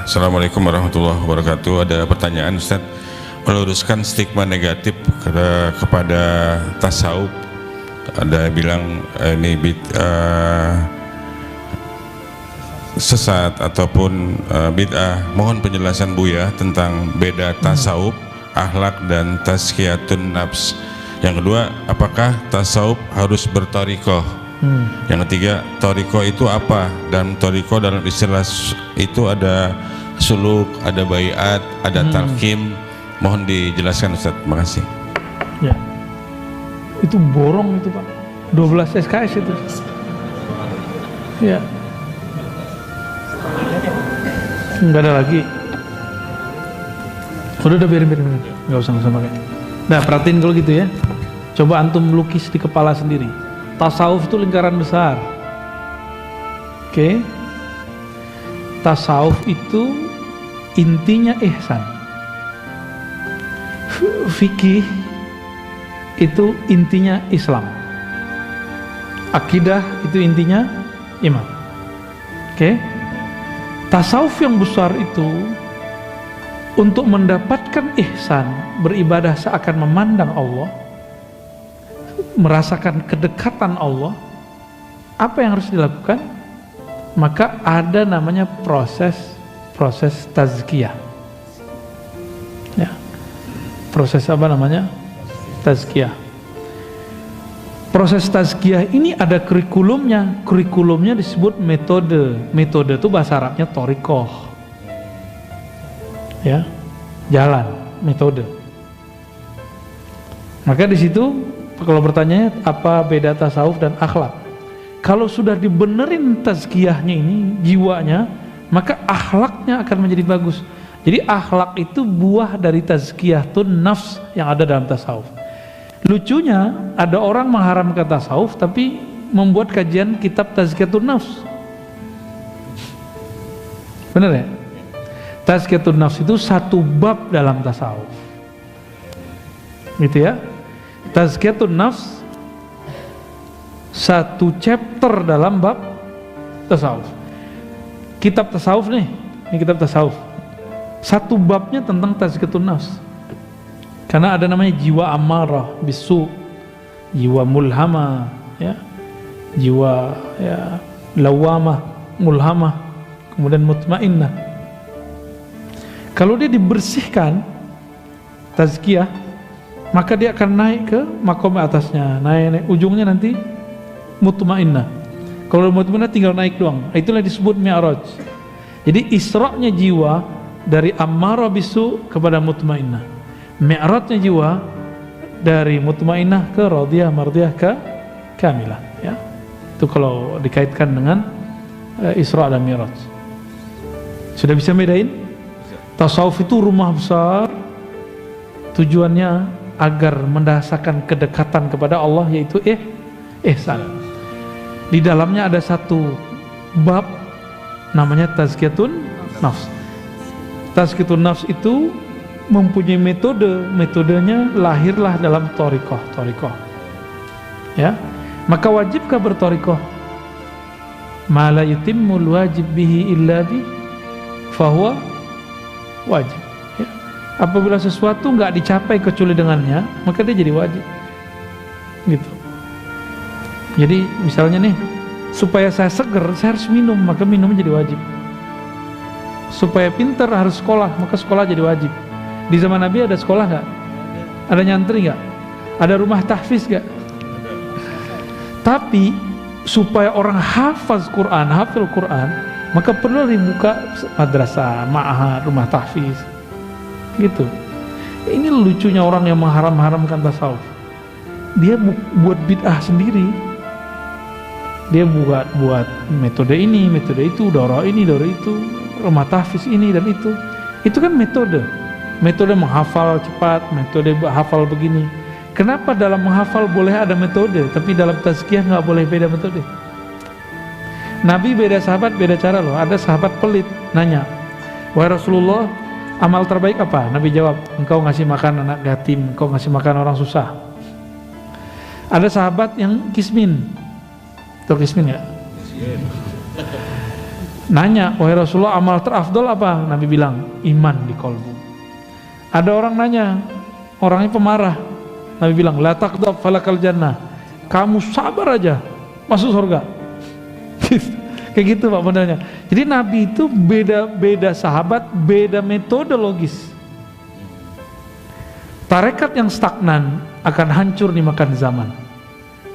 Assalamualaikum warahmatullahi wabarakatuh. Ada pertanyaan Ustaz, meluruskan stigma negatif kepada tasawuf. Ada bilang ini sesat ataupun bid'ah. Mohon penjelasan Buya tentang beda tasawuf, akhlak dan tazkiyatun nafs. Yang kedua, apakah tasawuf harus bertorikoh? Yang ketiga, torikoh itu apa? Dan torikoh dalam istilah itu ada suluk, ada baiat, ada talqim. Mohon dijelaskan Ustaz. Terima kasih. Ya. Itu borong itu Pak. 12 SKS itu. Ya. Enggak ada lagi. Udah biarin. Enggak usah pakai. Nah, perhatiin kalau gitu ya. Coba antum lukis di kepala sendiri. Tasawuf itu lingkaran besar. Oke. Tasawuf itu intinya ihsan. Fikih itu intinya Islam. Akidah itu intinya iman. Oke. Tasawuf yang besar itu untuk mendapatkan ihsan, beribadah seakan memandang Allah, merasakan kedekatan Allah. Apa yang harus dilakukan? Maka ada namanya proses tazkiyah. Ya. Proses apa namanya? Tazkiyah. Proses tazkiyah ini ada kurikulumnya. Kurikulumnya disebut metode. Metode itu bahasa Arabnya torikoh. Ya, jalan, metode. Maka di situ kalau bertanya apa beda tasawuf dan akhlak? Kalau sudah dibenerin tazkiyahnya ini, jiwanya, maka akhlaknya akan menjadi bagus. Jadi akhlak itu buah dari tazkiyatun nafs yang ada dalam tasawuf. Lucunya ada orang mengharamkan tasawuf tapi membuat kajian kitab tazkiyatun nafs. Benar ya? Tazkiyatun nafs itu satu bab dalam tasawuf. Gitu ya. Tazkiyatun nafs satu chapter dalam bab tasawuf. Kitab tasawuf nih, ini kitab tasawuf. Satu babnya tentang tazkiyatun nafs. Karena ada namanya jiwa amarah bisu, jiwa mulhamah, ya. Jiwa ya lawamah, mulhamah, kemudian mutmainnah. Kalau dia dibersihkan tazkiyah, maka dia akan naik ke makom atasnya, naik ujungnya nanti mutmainnah. Kalau mutmainnah tinggal naik doang. Itulah disebut mi'raj. Jadi isra'nya jiwa dari ammarah bisu kepada mutmainnah. Mi'rajnya jiwa dari mutmainnah ke radiyah, mardiyah ke kamilah, ya. Itu kalau dikaitkan dengan Isra dan Mi'raj. Sudah bisa bedain? Tasawuf itu rumah besar, tujuannya agar mendasarkan kedekatan kepada Allah, yaitu ihsan. Di dalamnya ada satu bab namanya tazkiyatun nafs. Tazkiyatun nafs itu mempunyai metodenya lahirlah dalam thariqah. Ya, maka wajibkah berthariqah? Ma la yutimmul wajib bihi illa bi fahuwa wajib. Ya. Apabila sesuatu nggak dicapai kecuali dengannya, maka dia jadi wajib. Gitu. Jadi misalnya nih, supaya saya seger, saya harus minum, maka minumnya jadi wajib. Supaya pintar harus sekolah, maka sekolah jadi wajib. Di zaman Nabi ada sekolah nggak? Ada nyantri nggak? Ada rumah tahfiz nggak? Tapi supaya orang hafal Quran, maka perlu dibuka madrasah, ma'had, rumah tahfiz. Gitu. Ini lucunya orang yang mengharam-haramkan tasawuf. Dia buat bid'ah sendiri. Dia buat metode ini, metode itu, daurah ini, daurah itu, rumah tahfiz ini dan itu. Itu kan metode menghafal cepat, metode hafal begini. Kenapa dalam menghafal boleh ada metode, tapi dalam tazkiyah nggak boleh beda metode? Nabi beda sahabat, beda cara loh. Ada sahabat pelit, nanya, wahai Rasulullah, amal terbaik apa? Nabi jawab, engkau ngasih makan anak yatim, engkau ngasih makan orang susah. Ada sahabat yang kismin. Tahu kismin nggak? Nanya, wahai Rasulullah, amal terafdol apa? Nabi bilang, iman di kolbu. Ada orang nanya, orangnya pemarah. Nabi bilang, la taqdab falakal jannah. Kamu sabar aja, masuk surga. Kayak gitu Pak modelnya. Jadi Nabi itu beda sahabat, beda metodologis. Tarekat yang stagnan akan hancur dimakan zaman.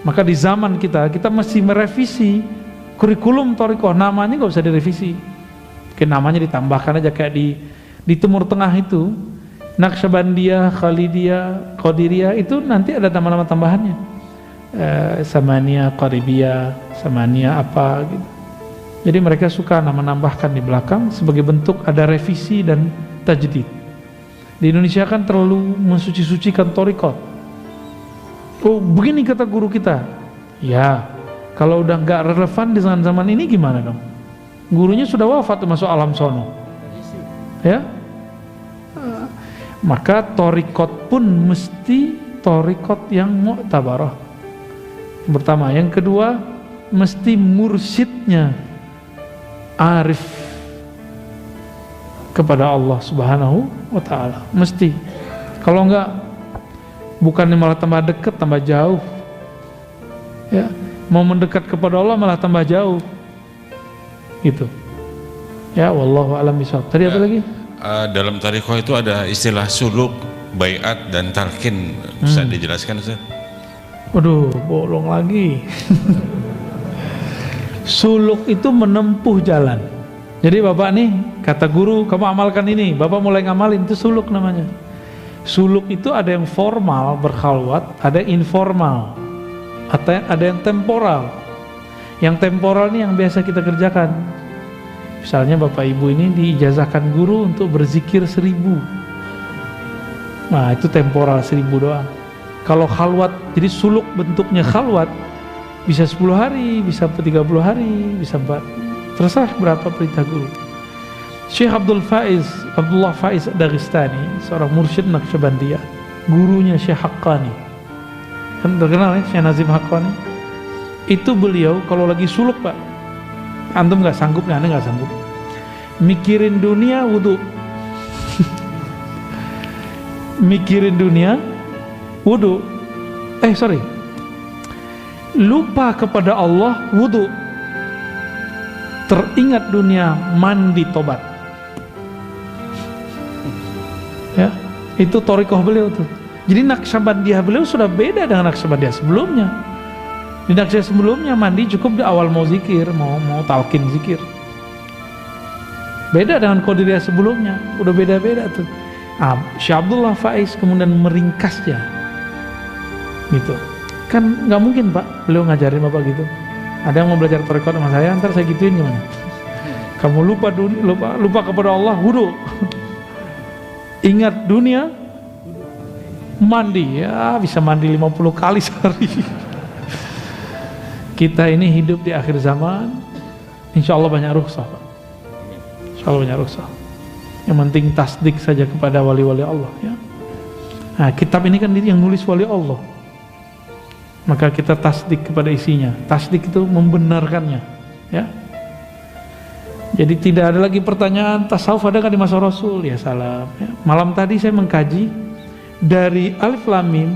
Maka di zaman kita mesti merevisi kurikulum thariqah. Namanya nggak usah direvisi, kayak namanya ditambahkan aja. Kayak di Timur Tengah itu Naqsyabandiyah, Khalidiyah, Qadiriyah, itu nanti ada nama-nama tambahannya, Samaniyah, Qaribiyah, Samaniyah apa gitu. Jadi mereka suka nama-nambahkan di belakang sebagai bentuk ada revisi dan tajdid. Di Indonesia kan terlalu mensuci-sucikan thariqah. Oh begini kata guru kita. Ya, kalau udah nggak relevan di zaman ini gimana dong? Gurunya sudah wafat, masuk alam sono. Ya. Maka thariqat pun mesti thariqat yang mu'tabarah. Yang pertama, yang kedua mesti mursyidnya arif kepada Allah Subhanahu wa ta'ala. Mesti. Kalau enggak, bukannya malah tambah dekat, tambah jauh. Ya, mau mendekat kepada Allah malah tambah jauh. Gitu. Ya, wallahu a'lam bishawab. Tadi apa lagi? Dalam thariqah itu ada istilah suluk, baiat dan talqin. Bisa dijelaskan Ustaz? Waduh, bolong lagi. Suluk itu menempuh jalan. Jadi Bapak nih, kata guru, kamu amalkan ini, Bapak mulai ngamalin, itu suluk namanya. Suluk itu ada yang formal, berkhalwat, ada yang informal, ada yang temporal. Yang temporal ini yang biasa kita kerjakan. Misalnya Bapak Ibu ini diijazahkan guru untuk berzikir 1000. Nah itu temporal 1000 doang. Kalau khalwat, jadi suluk bentuknya khalwat, bisa 10 hari, bisa 30 hari, bisa 4. Terserah berapa perintah guru. Syekh Abdullah Faiz Dagestani, seorang mursyid Naqsyabandiyah, gurunya Syekh Haqqani. Kan terkenal ya, Syekh Nazim Haqqani. Itu beliau kalau lagi suluk Pak, antum nggak sanggup nih, Anda nggak sanggup mikirin dunia, wudu. Mikirin dunia, wudu. Lupa kepada Allah, wudu. Teringat dunia, mandi, tobat. Ya, itu thariqah beliau tuh. Jadi Naqsyabandiyah beliau sudah beda dengan Naqsyabandiyah sebelumnya. Di Naqsyabandiyah sebelumnya mandi cukup di awal mau zikir, mau talqin zikir. Beda dengan Qadiriyah sebelumnya, udah beda-beda tuh. Syekh Abdullah Faiz kemudian meringkasnya, gitu. Kan nggak mungkin Pak, beliau ngajarin Bapak gitu. Ada yang mau belajar thariqah sama saya, ntar saya gituin gimana? Kamu lupa kepada Allah, wudu. Ingat dunia, mandi ya bisa mandi 50 kali sehari. Kita ini hidup di akhir zaman, insya Allah banyak rukhsah Pak. Insya Allah banyak rukhsah. Yang penting tasdik saja kepada wali-wali Allah ya. Nah, kitab ini kan yang nulis wali Allah, maka kita tasdik kepada isinya. Tasdik itu membenarkannya ya. Jadi tidak ada lagi pertanyaan tasawuf ada kan di masa Rasul, ya salam ya. Malam tadi saya mengkaji dari Alif Lam Mim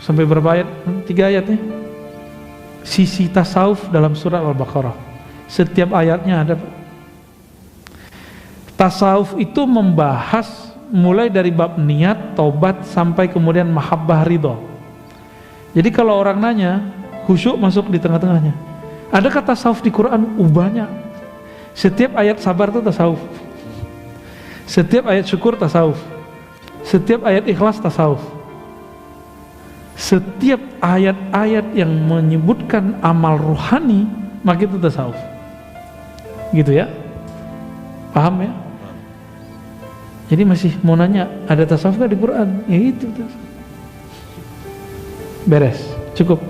sampai berapa ayat? 3 ayat ya. Sisi tasawuf dalam surat Al-Baqarah. Setiap ayatnya ada. Tasawuf itu membahas mulai dari bab niat, taubat sampai kemudian mahabbah, ridho. Jadi kalau orang nanya, khusyuk masuk di tengah-tengahnya. Adakah tasawuf di Quran? Banyak. Setiap ayat sabar itu tasawuf. Setiap ayat syukur tasawuf. Setiap ayat ikhlas tasawuf. Setiap ayat-ayat yang menyebutkan amal ruhani, maka itu tasawuf. Gitu ya? Paham ya? Jadi masih mau nanya, ada tasawuf gak di Quran? Ya itu tasawuf. Beres, cukup.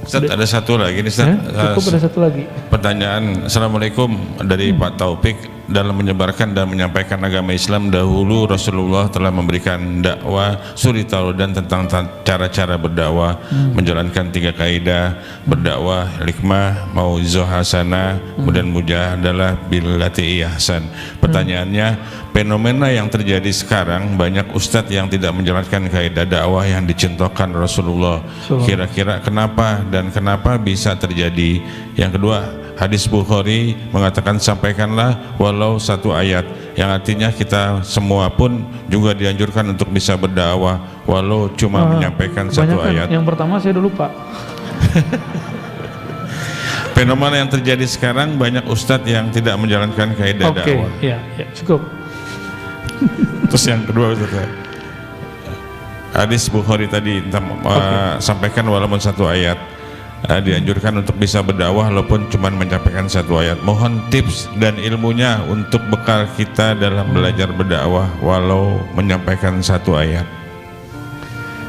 Ustaz, ada satu lagi nih Ustaz. Cukup, ada satu lagi. Pertanyaan, Assalamualaikum, dari Pak Taufik. Dalam menyebarkan dan menyampaikan agama Islam, dahulu Rasulullah telah memberikan dakwah suri tauladan tentang cara-cara berdakwah, menjalankan 3 kaidah berdakwah: hikmah, mauizah hasanah, kemudian mujahadalah billati ihsan. Pertanyaannya, fenomena yang terjadi sekarang, banyak ustadz yang tidak menjalankan kaidah dakwah yang dicontohkan Rasulullah. Kira-kira kenapa dan kenapa bisa terjadi? Yang kedua, hadis Bukhari mengatakan sampaikanlah walau 1 ayat, yang artinya kita semua pun juga dianjurkan untuk bisa berdakwah walau cuma menyampaikan 1 ayat. Yang pertama saya udah lupa. Fenomena yang terjadi sekarang, banyak ustadz yang tidak menjalankan kaidah dakwah. Oke, ya, cukup. Terus yang kedua Ustaz, hadis Bukhari tadi sampaikan walaupun 1 ayat, dianjurkan untuk bisa berdakwah walaupun cuma menyampaikan 1 ayat. Mohon tips dan ilmunya untuk bekal kita dalam belajar berdakwah walau menyampaikan 1 ayat.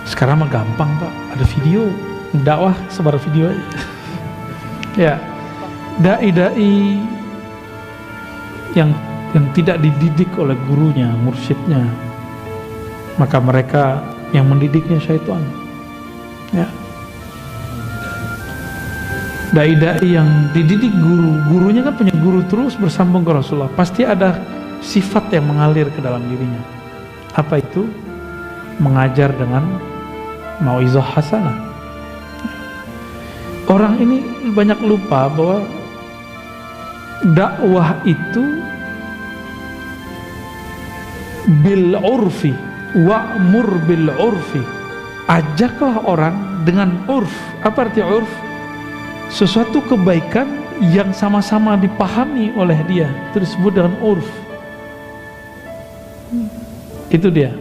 Sekarang mah gampang Pak, ada video dakwah, sebar video aja. Ya, dai-dai yang tidak dididik oleh gurunya, mursyidnya, maka mereka yang mendidiknya syaitan. Ya. Dai-dai yang dididik gurunya kan punya guru terus bersambung ke Rasulullah, pasti ada sifat yang mengalir ke dalam dirinya. Apa itu? Mengajar dengan mauizah hasanah. Orang ini banyak lupa bahwa dakwah itu bil urfi wa'mur bil urfi. Ajaklah orang dengan urf. Apa arti urf? Sesuatu kebaikan yang sama-sama dipahami oleh dia, itu disebut dengan urf. Itu dia.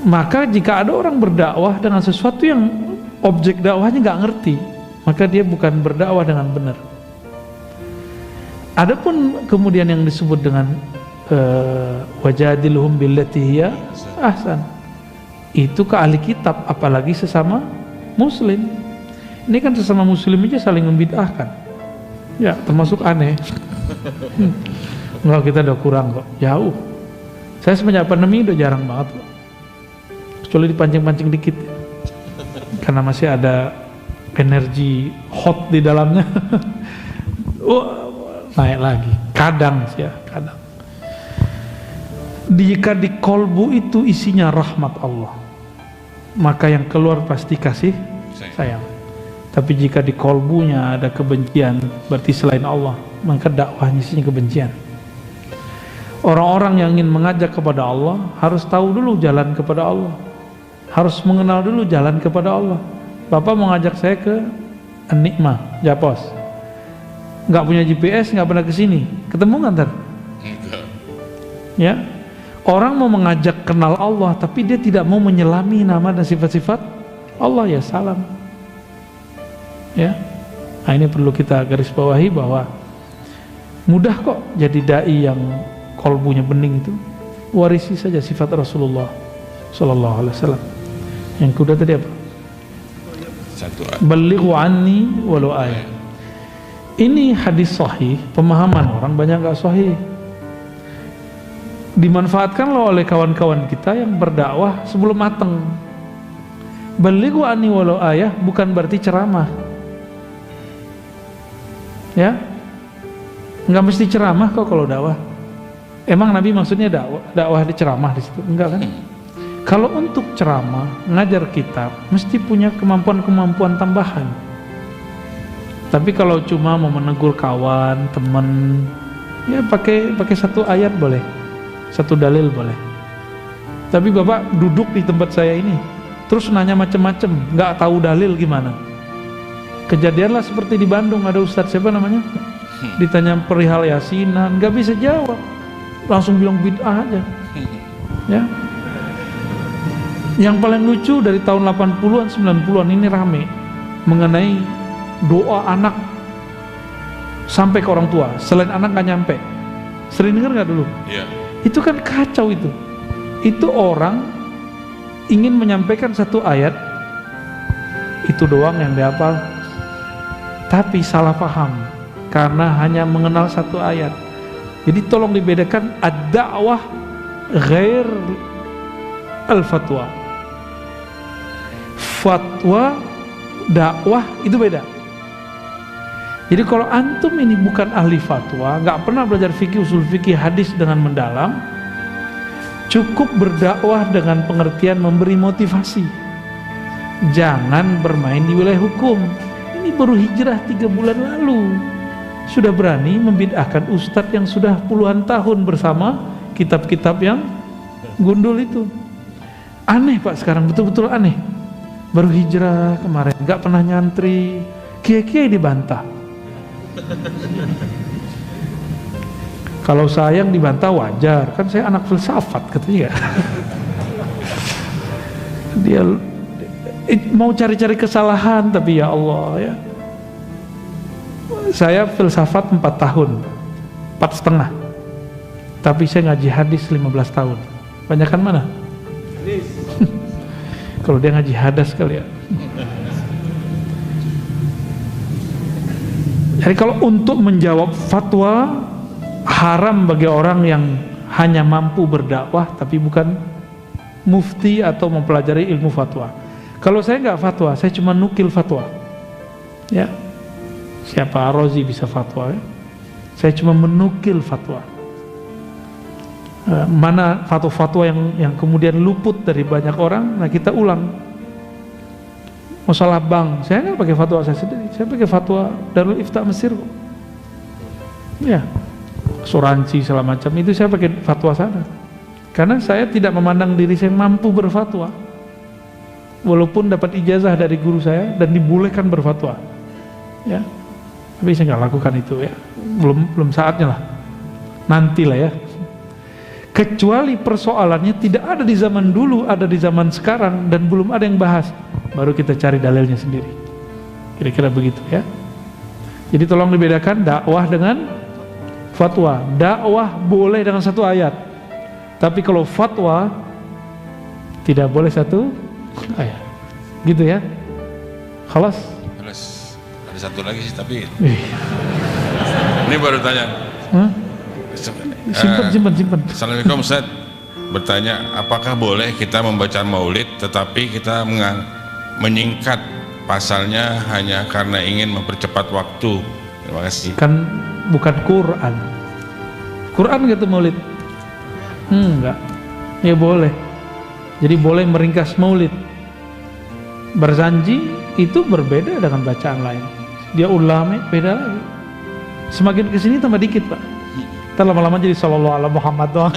Maka jika ada orang berdakwah dengan sesuatu yang objek dakwahnya nggak ngerti, maka dia bukan berdakwah dengan benar. Adapun kemudian yang disebut dengan wajadilhum billati hiya ahsan, itu ke ahli kitab, apalagi sesama muslim. Ini kan sesama muslim aja saling membid'ahkan, ya termasuk aneh. Enggak, kita udah kurang kok, jauh. Saya semenjak pandemi udah jarang banget kok, kecuali dipancing-pancing dikit, karena masih ada energi hot di dalamnya. Naik lagi, kadang sih ya, kadang. Jika di kolbu itu isinya rahmat Allah, maka yang keluar pasti kasih sayang. Tapi jika di kolbunya ada kebencian, berarti selain Allah, maka dakwahnya isinya kebencian. Orang-orang yang ingin mengajak kepada Allah harus tahu dulu jalan kepada Allah, harus mengenal dulu jalan kepada Allah. Bapak mau ngajak saya ke Nikmah, Japos, nggak punya GPS, nggak pernah kesini, ketemu nggak ntar? Ya, orang mau mengajak kenal Allah, tapi dia tidak mau menyelami nama dan sifat-sifat Allah, ya salam. Ya, nah ini perlu kita garis bawahi bahwa mudah kok jadi dai yang kolbunya bening itu. Warisi saja sifat Rasulullah, sallallahu alaihi wasallam. Yang kedua tadi apa? Satu Balighu anni walau ayat. Ini hadis sahih, pemahaman orang banyak nggak sahih. Dimanfaatkanlah oleh kawan-kawan kita yang berdakwah sebelum mateng. Balighu anni walau ayat bukan berarti ceramah. Ya, nggak mesti ceramah kok kalau dakwah. Emang Nabi maksudnya dakwah di ceramah di situ? Enggak kan? Kalau untuk ceramah, ngajar kitab, mesti punya kemampuan-kemampuan tambahan. Tapi kalau cuma mau menegur kawan, teman, ya pakai satu ayat boleh, satu dalil boleh. Tapi Bapak duduk di tempat saya ini, terus nanya macam-macam, nggak tahu dalil gimana? Kejadianlah seperti di Bandung, ada ustadz siapa namanya? Ditanya perihal yasinan, nggak bisa jawab, langsung bilang bid'ah aja. Ya. Yang paling lucu dari tahun 80-an, 90-an ini rame mengenai doa anak sampai ke orang tua, selain anak nggak nyampe. Sering dengar nggak dulu? Iya. Itu kan kacau itu. Itu orang ingin menyampaikan satu ayat, itu doang yang dihafal, tapi salah paham karena hanya mengenal satu ayat. Jadi tolong dibedakan ad-da'wah ghair al-fatwa. Fatwa, dakwah itu beda. Jadi kalau antum ini bukan ahli fatwa, nggak pernah belajar fikih, usul fikih, hadis dengan mendalam, cukup berdakwah dengan pengertian memberi motivasi. Jangan bermain di wilayah hukum. Ini baru hijrah 3 bulan lalu, sudah berani membid'ahkan ustadz yang sudah puluhan tahun bersama kitab-kitab yang gundul itu. Aneh Pak, sekarang betul-betul aneh. Baru hijrah kemarin, nggak pernah nyantri, kiai-kiai dibantah. Kalau saya yang dibantah wajar, kan saya anak filsafat katanya. Dia mau cari-cari kesalahan, tapi ya Allah ya. Saya filsafat 4 tahun, 4,5. Tapi saya ngaji hadis 15 tahun. Banyakan mana? Kalau dia ngaji hadas kali ya. Jadi kalau untuk menjawab fatwa, haram bagi orang yang hanya mampu berdakwah tapi bukan mufti atau mempelajari ilmu fatwa. Kalau saya nggak fatwa, saya cuma nukil fatwa. Ya, siapa Rozi bisa fatwa? Ya? Saya cuma menukil fatwa. Mana fatwa-fatwa yang kemudian luput dari banyak orang, nah kita ulang. Masalah bank, saya nggak pakai fatwa saya sendiri, saya pakai fatwa Darul Ifta Mesir kok. Ya, asuransi segala macam itu saya pakai fatwa sana. Karena saya tidak memandang diri saya mampu berfatwa, walaupun dapat ijazah dari guru saya dan dibolehkan berfatwa. Ya, tapi saya nggak lakukan itu ya, belum saatnya lah, nantilah ya. Kecuali persoalannya tidak ada di zaman dulu, ada di zaman sekarang dan belum ada yang bahas, baru kita cari dalilnya sendiri. Kira-kira begitu ya. Jadi tolong dibedakan dakwah dengan fatwa. Dakwah boleh dengan satu ayat, tapi kalau fatwa tidak boleh satu ayat. Gitu ya. Khalas. Ada satu lagi sih, tapi ini baru tanya. Simpan. Assalamualaikum Ustaz, bertanya apakah boleh kita membaca maulid tetapi kita menyingkat pasalnya hanya karena ingin mempercepat waktu? Terima kasih. Kan bukan Quran. Quran gitu maulid? Enggak. Ya boleh. Jadi boleh meringkas maulid. Berzanji itu berbeda dengan bacaan lain. Dia ulama beda lagi. Semakin kesini tambah dikit Pak. Ntar lama-lama jadi sallallahu ala Muhammad doang.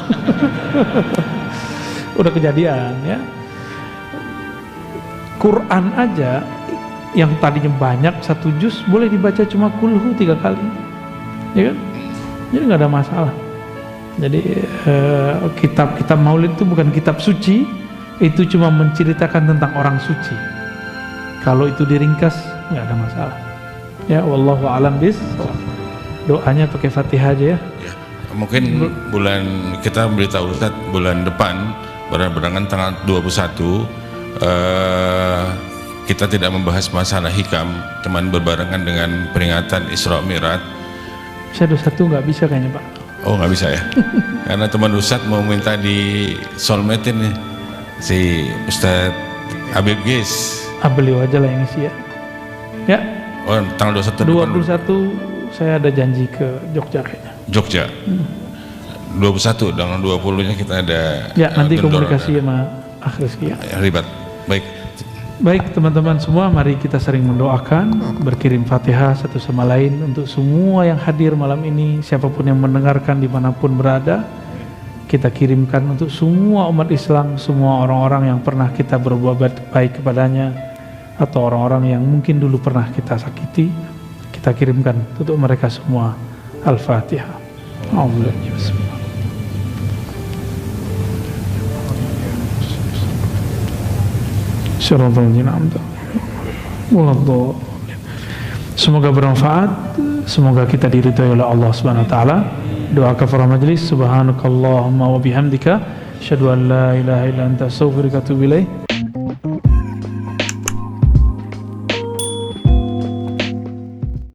Udah kejadian ya. Quran aja yang tadinya banyak 1 juz boleh dibaca cuma kulhu 3 kali, ya kan? Jadi nggak ada masalah. Jadi kitab-kitab maulid itu bukan kitab suci, itu cuma menceritakan tentang orang suci. Kalau itu diringkas nggak ada masalah. Ya, wallahu a'lam bishawab. Doanya pakai Fatihah aja ya. Mungkin bulan kita beritahu Ustaz, bulan depan berbarengan tanggal 21 kita tidak membahas masalah hikam, teman berbarengan dengan peringatan Isra Mi'raj. Saya 21 nggak bisa kayaknya Pak. Oh nggak bisa ya? Karena teman Ustadz mau minta di soulmate nih si Ustadz Habib Gis. Beliau aja lah yang isi ya. Ya. Oh tanggal 21. 21 saya ada janji ke Jogja kayaknya. Jogja. 21 tanggal 20-nya kita ada. Ya nanti Gendor, komunikasi sama Akh Rizky ya. Ribat. Baik teman-teman semua, mari kita sering mendoakan, berkirim Fatihah satu sama lain untuk semua yang hadir malam ini, siapapun yang mendengarkan dimanapun berada. Kita kirimkan untuk semua umat Islam, semua orang-orang yang pernah kita berbuat baik kepadanya, atau orang-orang yang mungkin dulu pernah kita sakiti. Kita kirimkan untuk mereka semua. Al-Fatihah. Semoga bermanfaat, semoga kita diridhai oleh Allah Subhanahu wa taala. Doa kafarah majlis, subhanakallahumma wa bihamdika asyhadu an la ilaha illa anta astaghfiruka wa atubu ilaik.